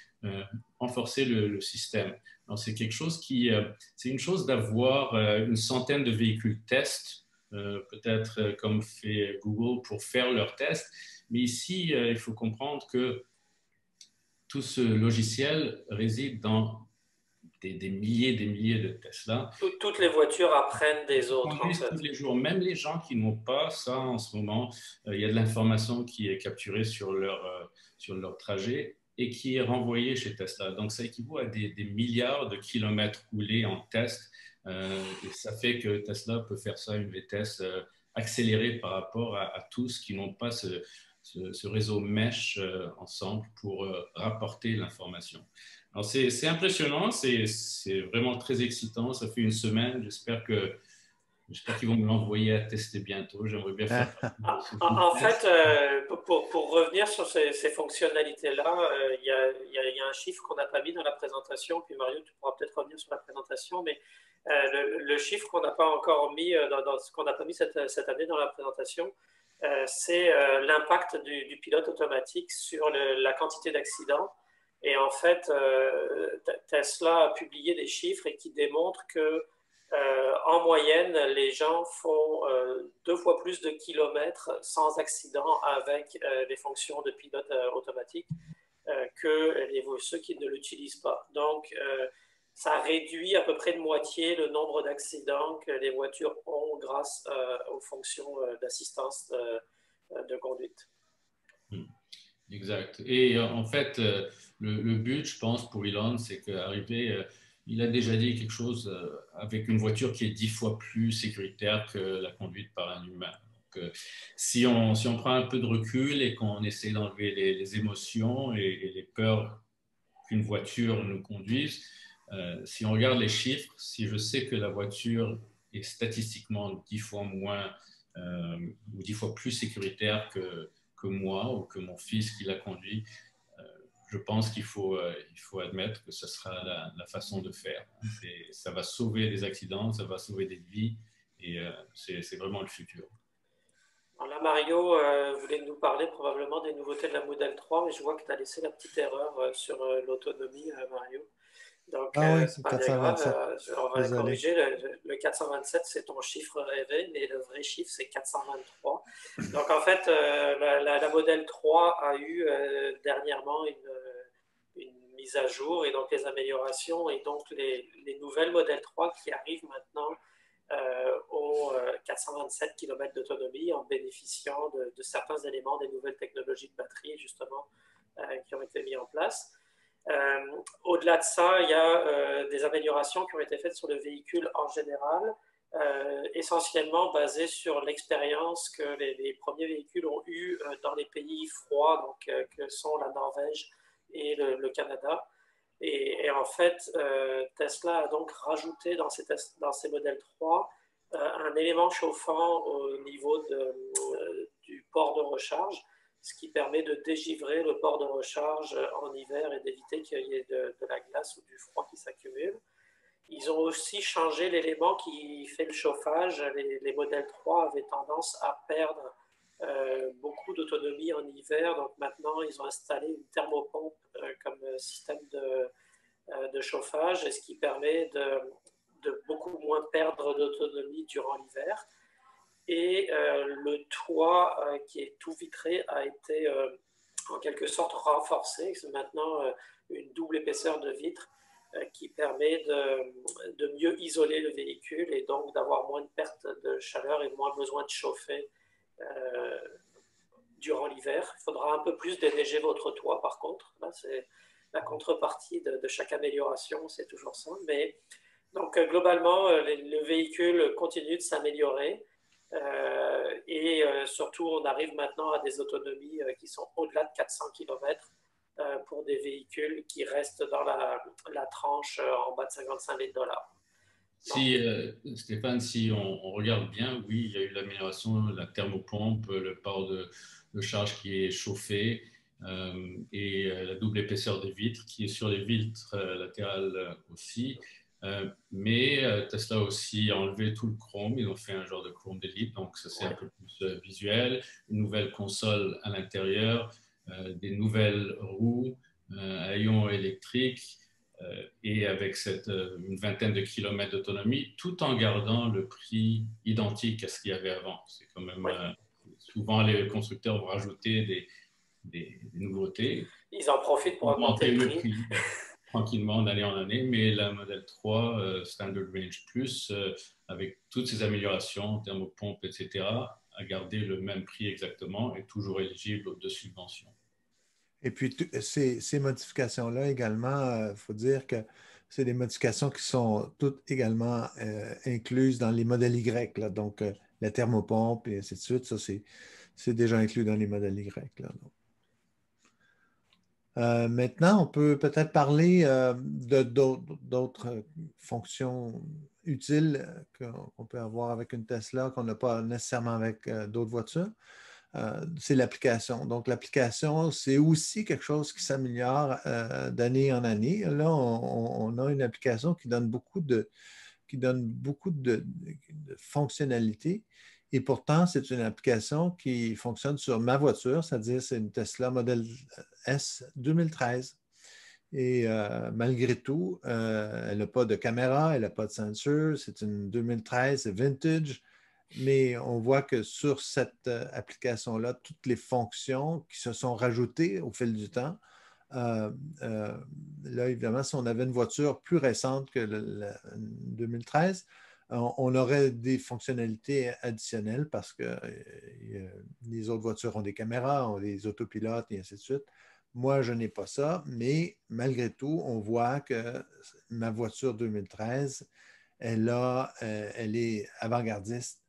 renforcer le système. C'est quelque chose c'est une chose d'avoir une centaine de véhicules test, peut-être comme fait Google pour faire leurs tests. Mais ici, il faut comprendre que tout ce logiciel réside dans des milliers de Tesla. Toutes les voitures apprennent des autres, en fait. Tous les jours, même les gens qui n'ont pas ça en ce moment, il y a de l'information qui est capturée sur leur trajet et qui est renvoyée chez Tesla. Donc, ça équivaut à des milliards de kilomètres roulés en test. Et ça fait que Tesla peut faire ça à une vitesse accélérée par rapport à tous qui n'ont pas ce réseau mesh ensemble pour rapporter l'information. Alors, c'est impressionnant, c'est vraiment très excitant. Ça fait une semaine, j'espère qu'ils vont me l'envoyer à tester bientôt. J'aimerais bien faire. En fait, pour revenir sur ces fonctionnalités-là, il y a un chiffre qu'on n'a pas mis dans la présentation, puis Mario, tu pourras peut-être revenir sur la présentation, mais le chiffre qu'on n'a pas encore mis, dans ce qu'on n'a pas mis cette année dans la présentation, c'est l'impact du pilote automatique sur la quantité d'accidents. Et en fait, Tesla a publié des chiffres et qui démontrent que en moyenne, les gens font 2 fois plus de kilomètres sans accident avec les fonctions de pilote automatique que ceux qui ne l'utilisent pas. Donc, ça réduit à peu près de moitié le nombre d'accidents que les voitures ont grâce aux fonctions d'assistance de conduite. Exact. Et en fait, le but, je pense, pour Elon, c'est qu'arriver, il a déjà dit quelque chose avec une voiture qui est 10 fois plus sécuritaire que la conduite par un humain. Donc, si on prend un peu de recul et qu'on essaie d'enlever les émotions et les peurs qu'une voiture nous conduise, si on regarde les chiffres, si je sais que la voiture est statistiquement 10 fois moins ou 10 fois plus sécuritaire que moi ou que mon fils qui l'a conduit, je pense qu'il faut admettre que ce sera la façon de faire. Ça va sauver des accidents, ça va sauver des vies et c'est vraiment le futur. Alors là, Mario voulait nous parler probablement des nouveautés de la Model 3, mais je vois que tu as laissé la petite erreur sur l'autonomie, Mario. Donc, oui, c'est pas bien grave. On va Désolé. corriger. Le 427, c'est ton chiffre rêvé, mais le vrai chiffre, c'est 423. Donc, en fait, la Model 3 a eu dernièrement une mise à jour et donc les améliorations et donc les nouvelles Model 3 qui arrivent maintenant ont 427 km d'autonomie en bénéficiant de certains éléments des nouvelles technologies de batterie, justement, qui ont été mis en place. Au-delà de ça, il y a des améliorations qui ont été faites sur le véhicule en général, essentiellement basées sur l'expérience que les premiers véhicules ont eue dans les pays froids, donc, que sont la Norvège et le Canada. Et en fait, Tesla a donc rajouté dans ces modèles 3 un élément chauffant au niveau du port de recharge, ce qui permet de dégivrer le port de recharge en hiver et d'éviter qu'il y ait de la glace ou du froid qui s'accumule. Ils ont aussi changé l'élément qui fait le chauffage. Les modèles 3 avaient tendance à perdre beaucoup d'autonomie en hiver. Donc maintenant, ils ont installé une thermopompe comme système de chauffage, ce qui permet de beaucoup moins perdre d'autonomie durant l'hiver. Et le toit qui est tout vitré a été en quelque sorte renforcé. C'est maintenant une double épaisseur de vitre qui permet de mieux isoler le véhicule et donc d'avoir moins de perte de chaleur et moins besoin de chauffer durant l'hiver. Il faudra un peu plus déneiger votre toit par contre. Là, c'est la contrepartie de chaque amélioration, c'est toujours ça. Mais donc globalement, le véhicule continue de s'améliorer. Et surtout, on arrive maintenant à des autonomies qui sont au-delà de 400 km pour des véhicules qui restent dans la tranche en bas de 55 000 $. Si, Stéphane, si on regarde bien, oui, il y a eu l'amélioration, la thermopompe, le port de charge qui est chauffé et la double épaisseur des vitres qui est sur les vitres latérales aussi. Mais Tesla a aussi enlevé tout le chrome, ils ont fait un genre de chrome d'élite, donc ça c'est un peu plus visuel, une nouvelle console à l'intérieur, des nouvelles roues à ion électrique et avec une vingtaine de kilomètres d'autonomie, tout en gardant le prix identique à ce qu'il y avait avant. C'est quand même souvent les constructeurs vont rajouter des nouveautés. Ils en profitent pour augmenter le prix. Tranquillement d'année en année, mais la Model 3 Standard Range Plus, avec toutes ces améliorations, thermopompe, etc., a gardé le même prix exactement et toujours éligible aux 2 subventions. Et puis, ces modifications-là également, il faut dire que c'est des modifications qui sont toutes également incluses dans les modèles Y, là. Donc, la thermopompe et ainsi de suite, ça, c'est déjà inclus dans les modèles Y, là. Maintenant, on peut peut-être parler d'autres fonctions utiles qu'on peut avoir avec une Tesla qu'on n'a pas nécessairement avec d'autres voitures. C'est l'application. Donc, l'application, c'est aussi quelque chose qui s'améliore d'année en année. Là, on a une application qui donne beaucoup de fonctionnalités. Et pourtant, c'est une application qui fonctionne sur ma voiture, c'est-à-dire c'est une Tesla Model S 2013. Et malgré tout, elle n'a pas de caméra, elle n'a pas de sensor, c'est une 2013 vintage, mais on voit que sur cette application-là, toutes les fonctions qui se sont rajoutées au fil du temps, là, évidemment, si on avait une voiture plus récente que la 2013, on aurait des fonctionnalités additionnelles parce que les autres voitures ont des caméras, ont des autopilotes et ainsi de suite. Moi, je n'ai pas ça, mais malgré tout, on voit que ma voiture 2013, elle est avant-gardiste,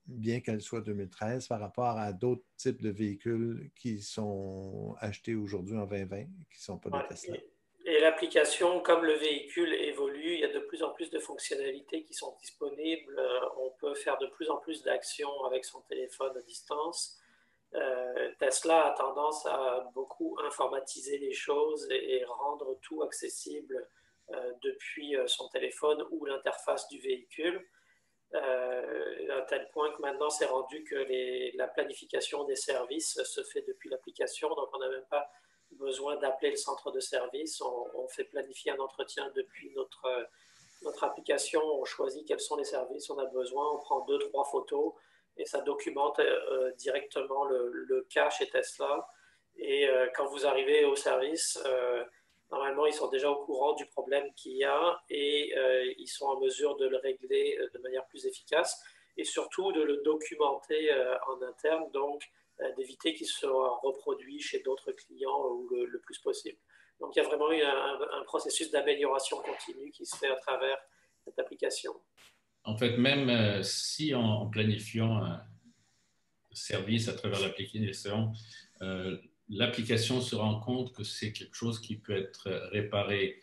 bien qu'elle soit 2013, par rapport à d'autres types de véhicules qui sont achetés aujourd'hui en 2020, qui ne sont pas des Tesla. Et l'application, comme le véhicule évolue, il y a de plus en plus de fonctionnalités qui sont disponibles. On peut faire de plus en plus d'actions avec son téléphone à distance. Tesla a tendance à beaucoup informatiser les choses et rendre tout accessible depuis son téléphone ou l'interface du véhicule. À tel point que maintenant c'est rendu que la planification des services se fait depuis l'application, donc on n'a même pas besoin d'appeler le centre de service, on fait planifier un entretien depuis notre application, on choisit quels sont les services on a besoin, on prend 2-3 photos et ça documente directement le cas chez Tesla. Et quand vous arrivez au service, normalement, ils sont déjà au courant du problème qu'il y a et ils sont en mesure de le régler de manière plus efficace et surtout de le documenter en interne, donc d'éviter qu'il soit reproduit chez d'autres clients ou le plus possible. Donc, il y a vraiment eu un processus d'amélioration continue qui se fait à travers cette application. En fait, même si en planifiant un service à travers l'application, l'application se rend compte que c'est quelque chose qui peut être réparé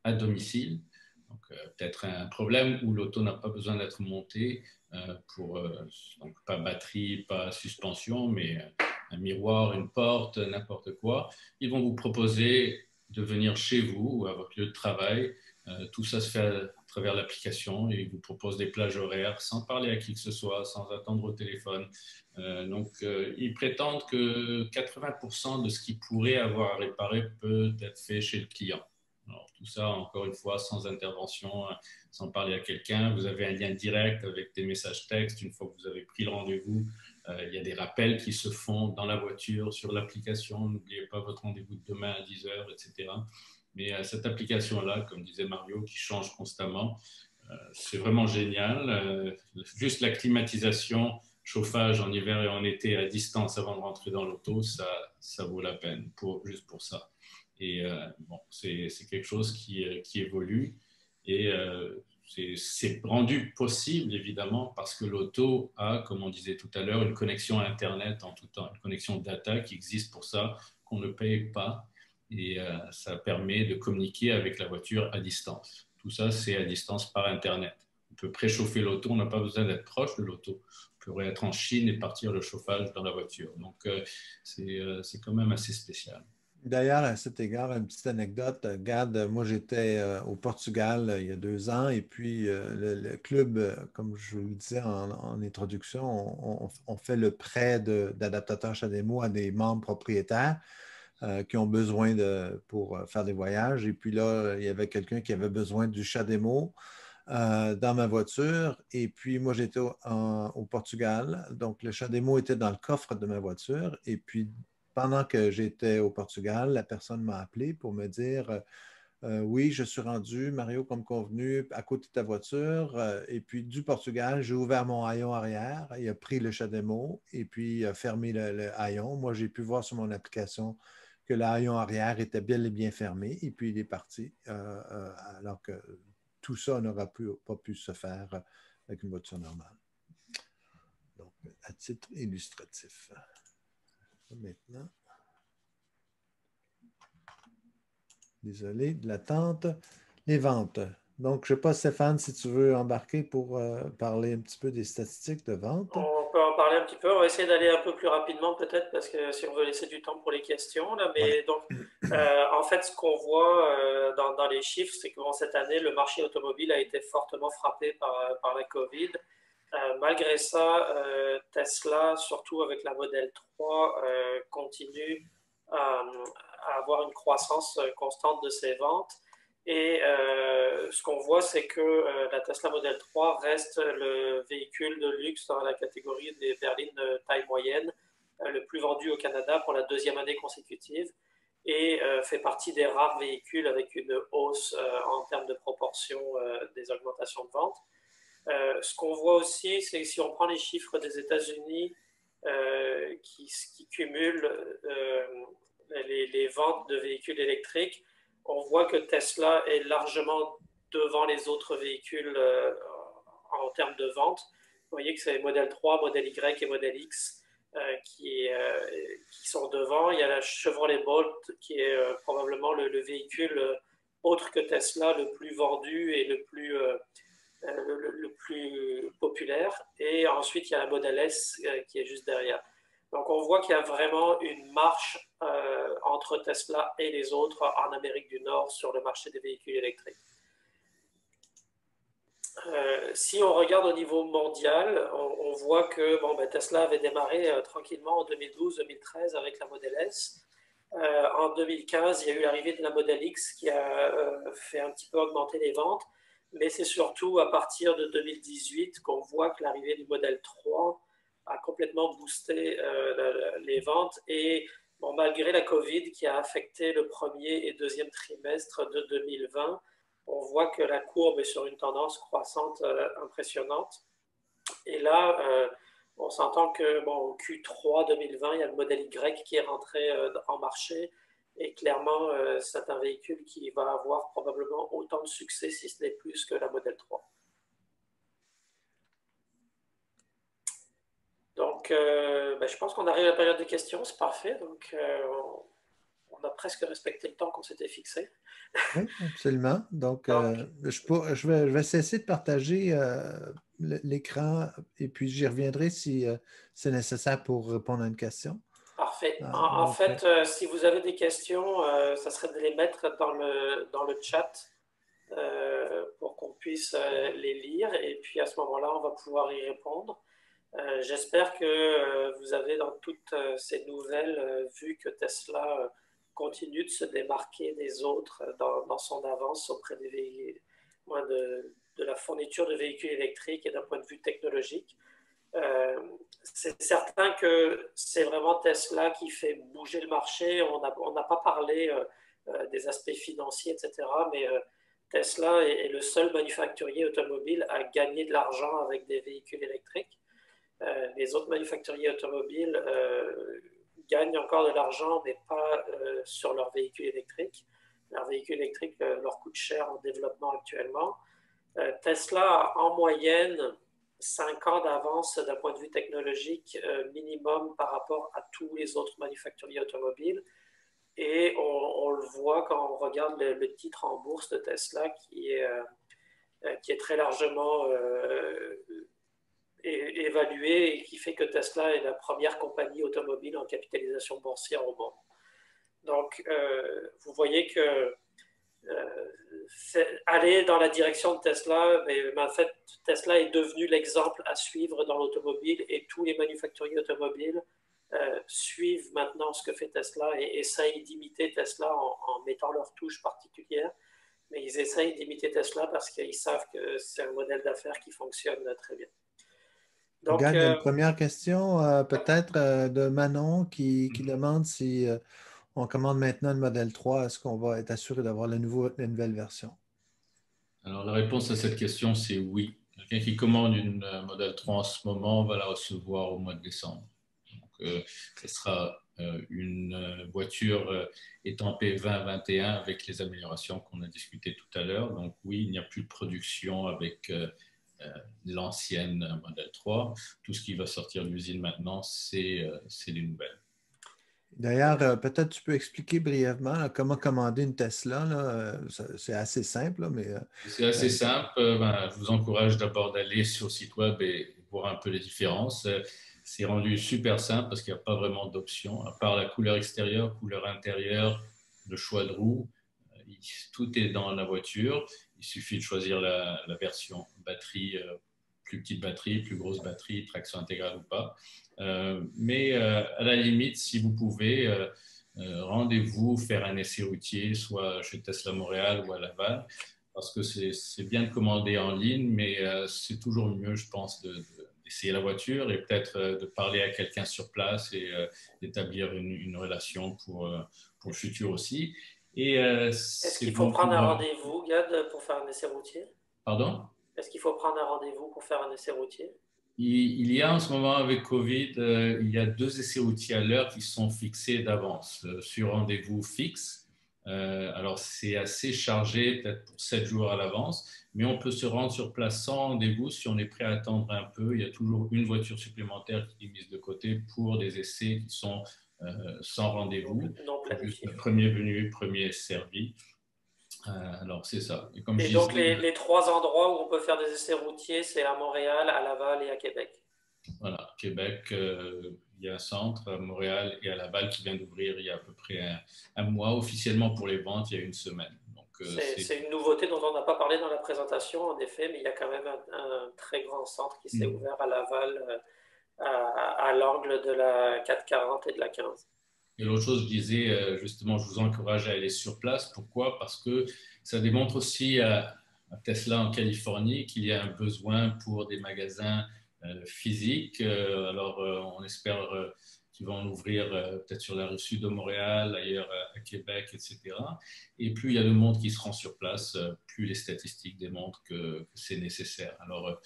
à domicile. Donc, peut-être un problème où l'auto n'a pas besoin d'être montée pour donc pas batterie, pas suspension, mais un miroir, une porte, n'importe quoi. Ils vont vous proposer de venir chez vous ou à votre lieu de travail. Tout ça se fait à travers l'application et il vous propose des plages horaires sans parler à qui que ce soit, sans attendre au téléphone. Donc, ils prétendent que 80% de ce qu'ils pourraient avoir à réparer peut être fait chez le client. Alors, tout ça, encore une fois, sans intervention, sans parler à quelqu'un. Vous avez un lien direct avec des messages textes. Une fois que vous avez pris le rendez-vous, il y a des rappels qui se font dans la voiture, sur l'application. N'oubliez pas votre rendez-vous de demain à 10 heures, etc. Mais cette application-là, comme disait Mario, qui change constamment, c'est vraiment génial. Juste la climatisation, chauffage en hiver et en été à distance avant de rentrer dans l'auto, ça vaut la peine juste pour ça. Et bon, c'est quelque chose qui évolue et c'est rendu possible évidemment parce que l'auto a, comme on disait tout à l'heure, une connexion Internet en tout temps, une connexion data qui existe pour ça, qu'on ne paye pas et ça permet de communiquer avec la voiture à distance. Tout ça, c'est à distance par Internet. On peut préchauffer l'auto, on n'a pas besoin d'être proche de l'auto. On pourrait être en Chine et partir le chauffage dans la voiture. Donc, c'est quand même assez spécial. D'ailleurs, à cet égard, une petite anecdote. Regarde, moi j'étais au Portugal il y a 2 ans et puis le club, comme je vous le disais en introduction, on fait le prêt d'adaptateurs CHAdeMO à des membres propriétaires qui ont besoin pour faire des voyages. Et puis là, il y avait quelqu'un qui avait besoin du CHAdeMO dans ma voiture. Et puis moi, j'étais au Portugal. Donc, le CHAdeMO était dans le coffre de ma voiture. Et puis, pendant que j'étais au Portugal, la personne m'a appelé pour me dire oui, je suis rendu, Mario, comme convenu, à côté de ta voiture. Et puis, du Portugal, j'ai ouvert mon haillon arrière. Il a pris le CHAdeMO et puis il a fermé le haillon. Moi, j'ai pu voir sur mon application que le haillon arrière était bel et bien fermé. Et puis, il est parti. Alors que tout ça n'aura pas pu se faire avec une voiture normale. Donc, à titre illustratif. Maintenant, désolé de l'attente, les ventes. Donc, je ne sais pas, Stéphane, si tu veux embarquer pour parler un petit peu des statistiques de vente. On peut en parler un petit peu. On va essayer d'aller un peu plus rapidement peut-être parce que si on veut laisser du temps pour les questions. Là. Mais Ouais. donc, en fait, ce qu'on voit dans les chiffres, c'est que cette année, le marché automobile a été fortement frappé par la COVID. Malgré ça, Tesla, surtout avec la Model 3, continue à avoir une croissance constante de ses ventes. Et ce qu'on voit, c'est que la Tesla Model 3 reste le véhicule de luxe dans la catégorie des berlines de taille moyenne, le plus vendu au Canada pour la 2e année consécutive et fait partie des rares véhicules avec une hausse en termes de proportion des augmentations de vente. Ce qu'on voit aussi, c'est que si on prend les chiffres des États-Unis qui cumulent les ventes de véhicules électriques, on voit que Tesla est largement devant les autres véhicules en termes de vente. Vous voyez que c'est les Model 3, Model Y et Model X qui sont devant. Il y a la Chevrolet Bolt qui est probablement le véhicule autre que Tesla le plus vendu et le plus populaire. Et ensuite, il y a la Model S qui est juste derrière. Donc, on voit qu'il y a vraiment une marche entre Tesla et les autres en Amérique du Nord sur le marché des véhicules électriques. Si on regarde au niveau mondial, on voit que Tesla avait démarré tranquillement en 2012-2013 avec la Model S. En 2015, il y a eu l'arrivée de la Model X qui a fait un petit peu augmenter les ventes. Mais c'est surtout à partir de 2018 qu'on voit que l'arrivée du Model 3 a complètement boosté les ventes. Et malgré la COVID qui a affecté le premier et deuxième trimestre de 2020, on voit que la courbe est sur une tendance croissante impressionnante. Et là, on s'entend que au Q3 2020, il y a le Model Y qui est rentré en marché. Et clairement, c'est un véhicule qui va avoir probablement autant de succès, si ce n'est plus, que la Model 3. Donc, je pense qu'on arrive à la période des questions, c'est parfait. Donc, on a presque respecté le temps qu'on s'était fixé. Oui, absolument. Donc, je vais cesser de partager l'écran et puis j'y reviendrai si c'est nécessaire pour répondre à une question. Parfait. En fait, si vous avez des questions, ça serait de les mettre dans le chat. pour qu'on puisse les lire et puis à ce moment-là, on va pouvoir y répondre. J'espère que vous avez dans toutes ces nouvelles vu que Tesla continue de se démarquer des autres dans son avance auprès des véhicules, de la fourniture de véhicules électriques et d'un point de vue technologique. C'est certain que c'est vraiment Tesla qui fait bouger le marché. On n'a pas parlé des aspects financiers, etc. Mais Tesla est le seul manufacturier automobile à gagner de l'argent avec des véhicules électriques. Les autres manufacturiers automobiles gagnent encore de l'argent, mais pas sur leurs véhicules électriques. Leurs véhicules électriques leur coûtent cher en développement actuellement. Tesla a en moyenne 5 ans d'avance d'un point de vue technologique minimum par rapport à tous les autres manufacturiers automobiles. Et on le voit quand on regarde le titre en bourse de Tesla qui est très largement évalué et qui fait que Tesla est la première compagnie automobile en capitalisation boursière au monde. Donc, vous voyez que aller dans la direction de Tesla, mais en fait, Tesla est devenu l'exemple à suivre dans l'automobile et tous les manufacturiers automobiles suivent maintenant ce que fait Tesla et essayent d'imiter Tesla en mettant leur touche particulière. Mais ils essayent d'imiter Tesla parce qu'ils savent que c'est un modèle d'affaires qui fonctionne très bien. Donc, il y a une première question peut-être de Manon qui demande si on commande maintenant le modèle 3, est-ce qu'on va être assuré d'avoir la nouvelle version? Alors, la réponse à cette question, c'est oui. Quelqu'un qui commande une modèle 3 en ce moment va la recevoir au mois de décembre. Donc, ce sera une voiture étampée 2021 avec les améliorations qu'on a discutées tout à l'heure. Donc, oui, il n'y a plus de production avec l'ancienne modèle 3. Tout ce qui va sortir de l'usine maintenant, c'est des nouvelles. D'ailleurs, peut-être tu peux expliquer brièvement là, comment commander une Tesla. C'est assez simple, là, mais... c'est assez simple. Je vous encourage d'abord d'aller sur le site web et voir un peu les différences. C'est rendu super simple parce qu'il n'y a pas vraiment d'options, à part la couleur extérieure, couleur intérieure, le choix de roue. Tout est dans la voiture. Il suffit de choisir la version batterie, plus petite batterie, plus grosse batterie, traction intégrale ou pas. Mais à la limite, si vous pouvez, rendez-vous, faire un essai routier, soit chez Tesla Montréal ou à Laval, parce que c'est bien de commander en ligne, mais c'est toujours mieux, je pense, d'essayer la voiture et peut-être de parler à quelqu'un sur place et d'établir une relation pour le futur aussi. Est-ce qu'il faut prendre un rendez-vous, Gad, pour faire un essai routier? Pardon? Est-ce qu'il faut prendre un rendez-vous pour faire un essai routier? Il y a en ce moment, avec Covid, il y a 2 essais routiers à l'heure qui sont fixés d'avance sur rendez-vous fixe. Alors, c'est assez chargé, peut-être pour 7 jours à l'avance, mais on peut se rendre sur place sans rendez-vous si on est prêt à attendre un peu. Il y a toujours une voiture supplémentaire qui est mise de côté pour des essais qui sont sans rendez-vous. Non planifié. Premier venu, premier servi. Alors, c'est ça. Et donc, les 3 endroits où on peut faire des essais routiers, c'est à Montréal, à Laval et à Québec. Voilà, Québec, il y a un centre, à Montréal et à Laval qui vient d'ouvrir il y a à peu près un mois. Officiellement pour les ventes, il y a une semaine. C'est une nouveauté dont on n'a pas parlé dans la présentation, en effet, mais il y a quand même un très grand centre qui s'est ouvert à Laval, à l'angle de la 440 et de la 15. Et l'autre chose, je disais, justement, je vous encourage à aller sur place. Pourquoi? Parce que ça démontre aussi à Tesla en Californie qu'il y a un besoin pour des magasins physiques. Alors, on espère qu'ils vont l'ouvrir peut-être sur la rive sud de Montréal, ailleurs à Québec, etc. Et plus il y a de monde qui se rend sur place, plus les statistiques démontrent que c'est nécessaire. Alors,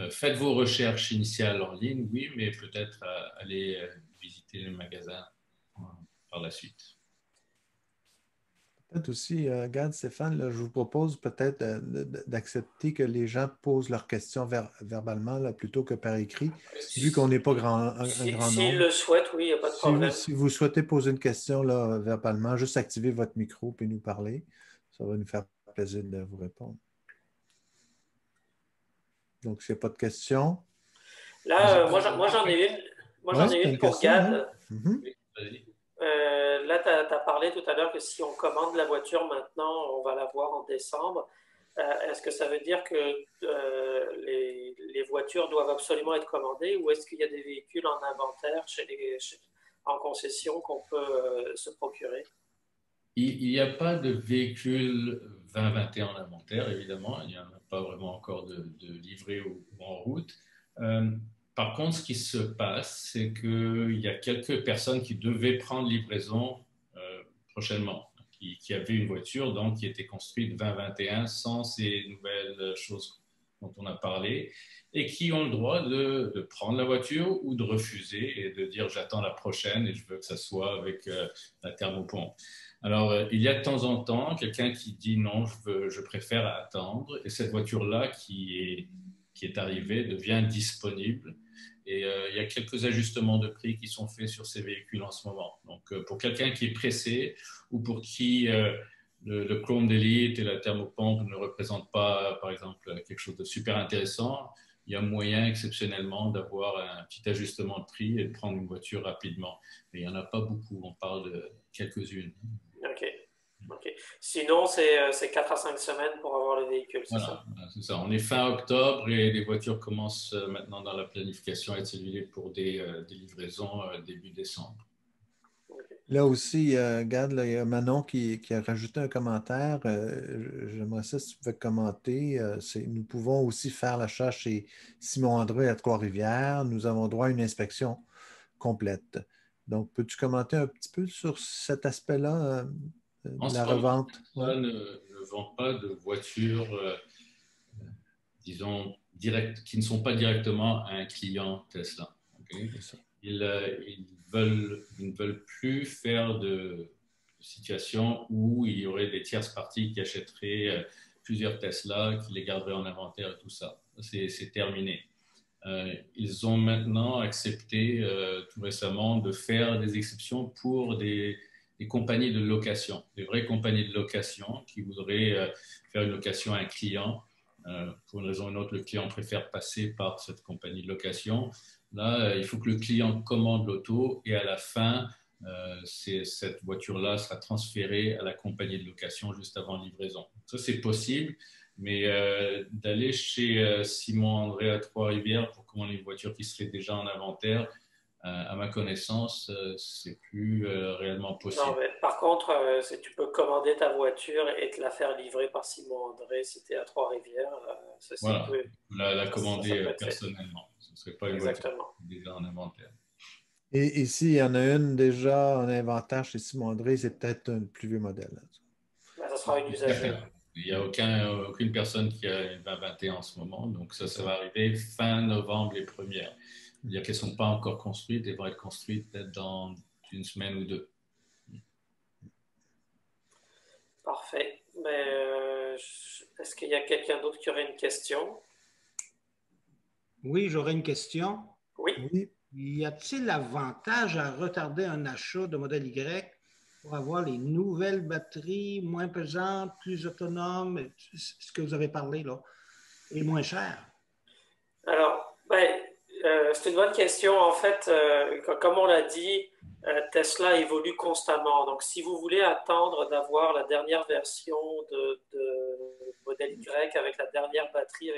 faites vos recherches initiales en ligne, oui, mais peut-être aller visiter les magasins par la suite. Peut-être aussi, Gad, Stéphane, là, je vous propose peut-être d'accepter que les gens posent leurs questions verbalement là, plutôt que par écrit, vu qu'on n'est pas un grand nombre. S'ils le souhaitent, oui, il n'y a pas de problème. Si vous souhaitez poser une question là, verbalement, juste activez votre micro et nous parler. Ça va nous faire plaisir de vous répondre. Donc, s'il n'y a pas de questions. Là, moi j'en ai une. Moi, j'en ai une pour question, Gad. hein? Mm-hmm. Là, tu as parlé tout à l'heure que si on commande la voiture maintenant, on va la voir en décembre. est-ce que ça veut dire que les voitures doivent absolument être commandées ou est-ce qu'il y a des véhicules en inventaire en concession qu'on peut se procurer? Il n'y a pas de véhicule 2021 en inventaire, évidemment. Il n'y en a pas vraiment encore de livré ou en route. Par contre, ce qui se passe, c'est qu'il y a quelques personnes qui devaient prendre livraison prochainement, qui avaient une voiture donc, qui était construite 2021 sans ces nouvelles choses dont on a parlé et qui ont le droit de prendre la voiture ou de refuser et de dire j'attends la prochaine et je veux que ça soit avec la thermopompe. Alors, il y a de temps en temps quelqu'un qui dit non, je préfère attendre et cette voiture-là qui est arrivée devient disponible. Et il y a quelques ajustements de prix qui sont faits sur ces véhicules en ce moment. Donc, pour quelqu'un qui est pressé ou pour qui le Chrome d'Elite et la thermopompe ne représentent pas, par exemple, quelque chose de super intéressant, il y a moyen exceptionnellement d'avoir un petit ajustement de prix et de prendre une voiture rapidement. Mais il n'y en a pas beaucoup, on parle de quelques-unes. OK. Sinon, c'est 4 à 5 semaines pour avoir le véhicule, c'est ça? Voilà, c'est ça. On est fin octobre et les voitures commencent maintenant dans la planification à être cédulées pour des livraisons début décembre. Là aussi, regarde, là, il y a Manon qui a rajouté un commentaire. J'aimerais ça si tu pouvais commenter. Nous pouvons aussi faire l'achat chez Simon André à Trois-Rivières. Nous avons droit à une inspection complète. Donc, peux-tu commenter un petit peu sur cet aspect-là de la revente? Tesla ne vend pas de voitures, disons, qui ne sont pas directement un client Tesla. Okay? Ils ne veulent plus faire de situation où il y aurait des tierces parties qui achèteraient plusieurs Tesla, qui les garderaient en inventaire et tout ça. C'est terminé. Ils ont maintenant accepté tout récemment de faire des exceptions pour des compagnies de location, des vraies compagnies de location qui voudraient faire une location à un client. Pour une raison ou une autre, le client préfère passer par cette compagnie de location. Là, il faut que le client commande l'auto et à la fin, cette voiture-là sera transférée à la compagnie de location juste avant livraison. Ça, c'est possible, mais d'aller chez Simon André à Trois-Rivières pour commander une voiture qui serait déjà en inventaire, à ma connaissance, c'est plus réellement possible. Non, mais par contre, tu peux commander ta voiture et te la faire livrer par Simon André si tu es à Trois-Rivières. Voilà, la commander personnellement. Ce ne serait pas une voiture déjà en inventaire. Et s'il y en a une déjà en inventaire chez Simon André, c'est peut-être un plus vieux modèle. Ça sera une usagée. Il n'y a aucune personne qui a une 2021 en ce moment, donc ça va arriver fin novembre les premières. C'est-à-dire qu'elles ne sont pas encore construites, elles vont être construites peut-être dans une semaine ou deux. Parfait. Est-ce qu'il y a quelqu'un d'autre qui aurait une question? Oui, j'aurais une question. Oui. Y a-t-il l'avantage à retarder un achat de modèle Y pour avoir les nouvelles batteries moins pesantes, plus autonomes, ce que vous avez parlé là, et moins cher? Alors, c'est une bonne question. En fait, comme on l'a dit, Tesla évolue constamment. Donc, si vous voulez attendre d'avoir la dernière version de modèle Y avec la dernière batterie,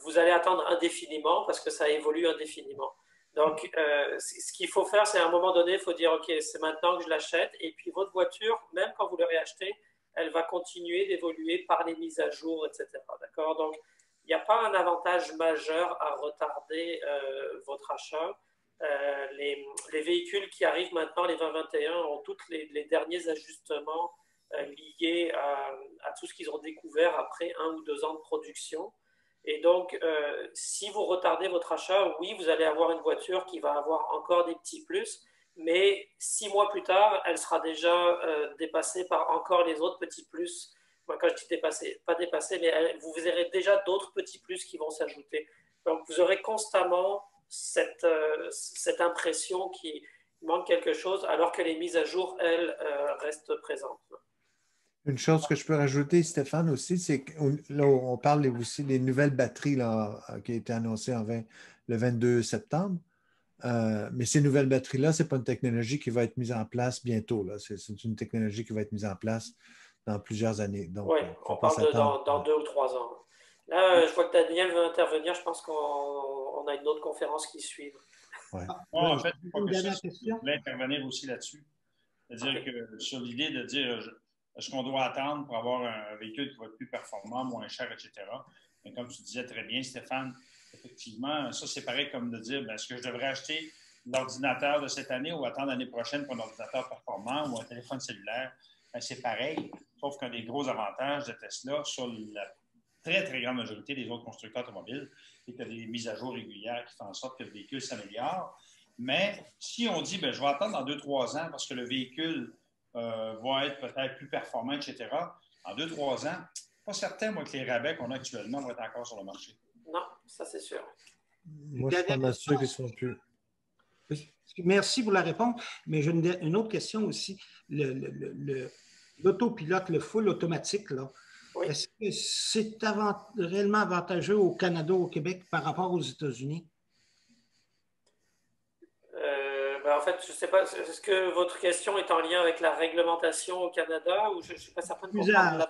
vous allez attendre indéfiniment parce que ça évolue indéfiniment. Donc, ce qu'il faut faire, c'est à un moment donné, il faut dire, OK, c'est maintenant que je l'achète. Et puis, votre voiture, même quand vous l'aurez achetée, elle va continuer d'évoluer par les mises à jour, etc. D'accord? Donc, il n'y a pas un avantage majeur à retarder votre achat. Les véhicules qui arrivent maintenant, les 2021, ont tous les derniers ajustements liés à tout ce qu'ils ont découvert après 1 ou 2 ans de production. Et donc, si vous retardez votre achat, oui, vous allez avoir une voiture qui va avoir encore des petits plus, mais 6 mois plus tard, elle sera déjà dépassée par encore les autres petits plus. Moi, quand je dis dépassé, pas dépassé, mais vous verrez déjà d'autres petits plus qui vont s'ajouter. Donc, vous aurez constamment cette impression qu'il manque quelque chose, alors que les mises à jour, elles, restent présentes. Une chose que je peux rajouter, Stéphane, aussi, c'est que là, on parle aussi des nouvelles batteries là, qui ont été annoncées le 22 septembre. Mais ces nouvelles batteries-là, ce n'est pas une technologie qui va être mise en place bientôt. C'est une technologie qui va être mise en place dans plusieurs années. Donc, oui, on parle de dans 2 ou 3 ans. Là, je vois que Daniel veut intervenir. Je pense qu'on a une autre conférence qui suit. Ouais. En fait, je crois Une que dernière je question. voulais intervenir aussi là-dessus. C'est-à-dire que sur l'idée de dire est-ce qu'on doit attendre pour avoir un véhicule qui va être plus performant, moins cher, etc. Mais comme tu disais très bien, Stéphane, effectivement, ça c'est pareil comme de dire est-ce que je devrais acheter l'ordinateur de cette année ou attendre l'année prochaine pour un ordinateur performant ou un téléphone cellulaire? C'est pareil, sauf qu'un des gros avantages de Tesla sur la très, très grande majorité des autres constructeurs automobiles, c'est qu'il y a des mises à jour régulières qui font en sorte que le véhicule s'améliore. Mais si on dit, je vais attendre dans 2-3 ans parce que le véhicule va être peut-être plus performant, etc., en 2-3 ans, pas certain, moi, que les rabais qu'on a actuellement vont être encore sur le marché. Non, ça c'est sûr. Moi, je suis pas mal sûr qu'ils sont plus. Merci pour la réponse, mais j'ai une autre question aussi. L'autopilote, le full automatique, là, oui. Est-ce que c'est réellement avantageux au Canada, au Québec, par rapport aux États-Unis? En fait, je ne sais pas, est-ce que votre question est en lien avec la réglementation au Canada ou je ne suis pas certain de comprendre.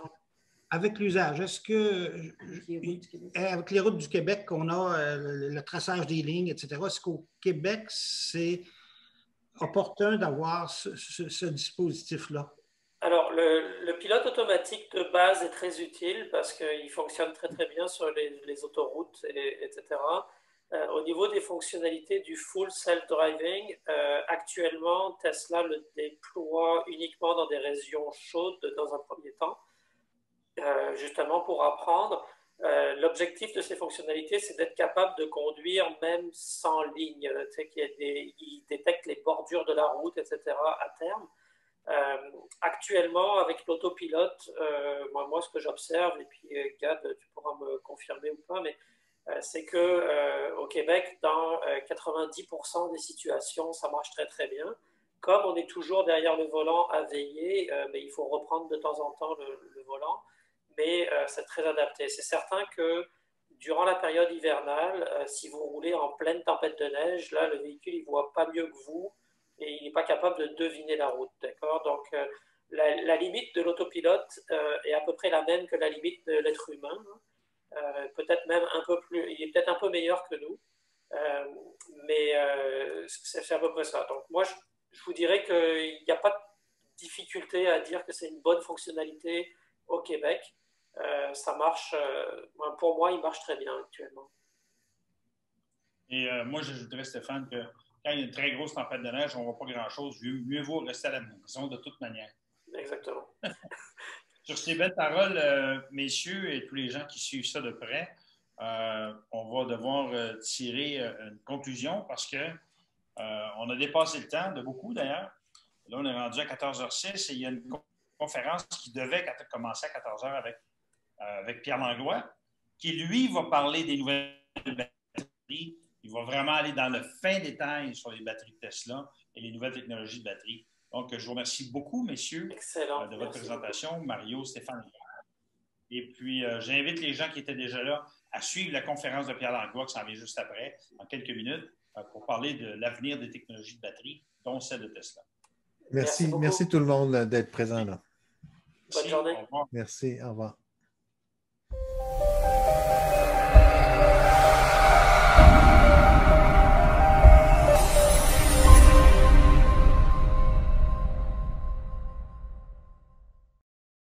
Avec l'usage, est-ce que, avec les routes du Québec, on a le traçage des lignes, etc., est-ce qu'au Québec, c'est opportun d'avoir ce dispositif-là? Alors, le pilote automatique de base est très utile parce qu'il fonctionne très, très bien sur les autoroutes, etc. Au niveau des fonctionnalités du full self-driving, actuellement, Tesla le déploie uniquement dans des régions chaudes dans un premier temps, justement pour apprendre. L'objectif de ces fonctionnalités, c'est d'être capable de conduire même sans ligne. Tu sais, il détecte les bordures de la route, etc. à terme. Actuellement, avec l'autopilote, moi, ce que j'observe, et puis Gad, tu pourras me confirmer ou pas, mais c'est qu'au Québec, dans 90% des situations, ça marche très très bien. Comme on est toujours derrière le volant à veiller, mais il faut reprendre de temps en temps le volant, mais c'est très adapté. C'est certain que durant la période hivernale, si vous roulez en pleine tempête de neige, là, le véhicule, il ne voit pas mieux que vous et il n'est pas capable de deviner la route, d'accord? Donc, la limite de l'autopilote est à peu près la même que la limite de l'être humain. Peut-être même un peu plus, il est peut-être un peu meilleur que nous, mais c'est à peu près ça. Donc moi, je vous dirais qu'il n'y a pas de difficulté à dire que c'est une bonne fonctionnalité au Québec. Ça marche, pour moi, il marche très bien actuellement. Et moi, j'ajouterais, Stéphane, que quand il y a une très grosse tempête de neige, on ne voit pas grand-chose. Mieux vaut rester à la maison de toute manière. Exactement. Sur ces belles paroles, messieurs et tous les gens qui suivent ça de près, on va devoir tirer une conclusion parce qu'on a dépassé le temps de beaucoup d'ailleurs. Là, on est rendu à 14h06 et il y a une conférence qui devait commencer à 14h avec Pierre Langlois, qui, lui, va parler des nouvelles batteries. Il va vraiment aller dans le fin détail sur les batteries de Tesla et les nouvelles technologies de batterie. Donc, je vous remercie beaucoup, messieurs, de votre présentation, Mario, Stéphane. Et puis, j'invite les gens qui étaient déjà là à suivre la conférence de Pierre Langlois qui s'en vient juste après, en quelques minutes, pour parler de l'avenir des technologies de batterie, dont celle de Tesla. Merci tout le monde d'être présent là. Bonne journée. Merci, au revoir.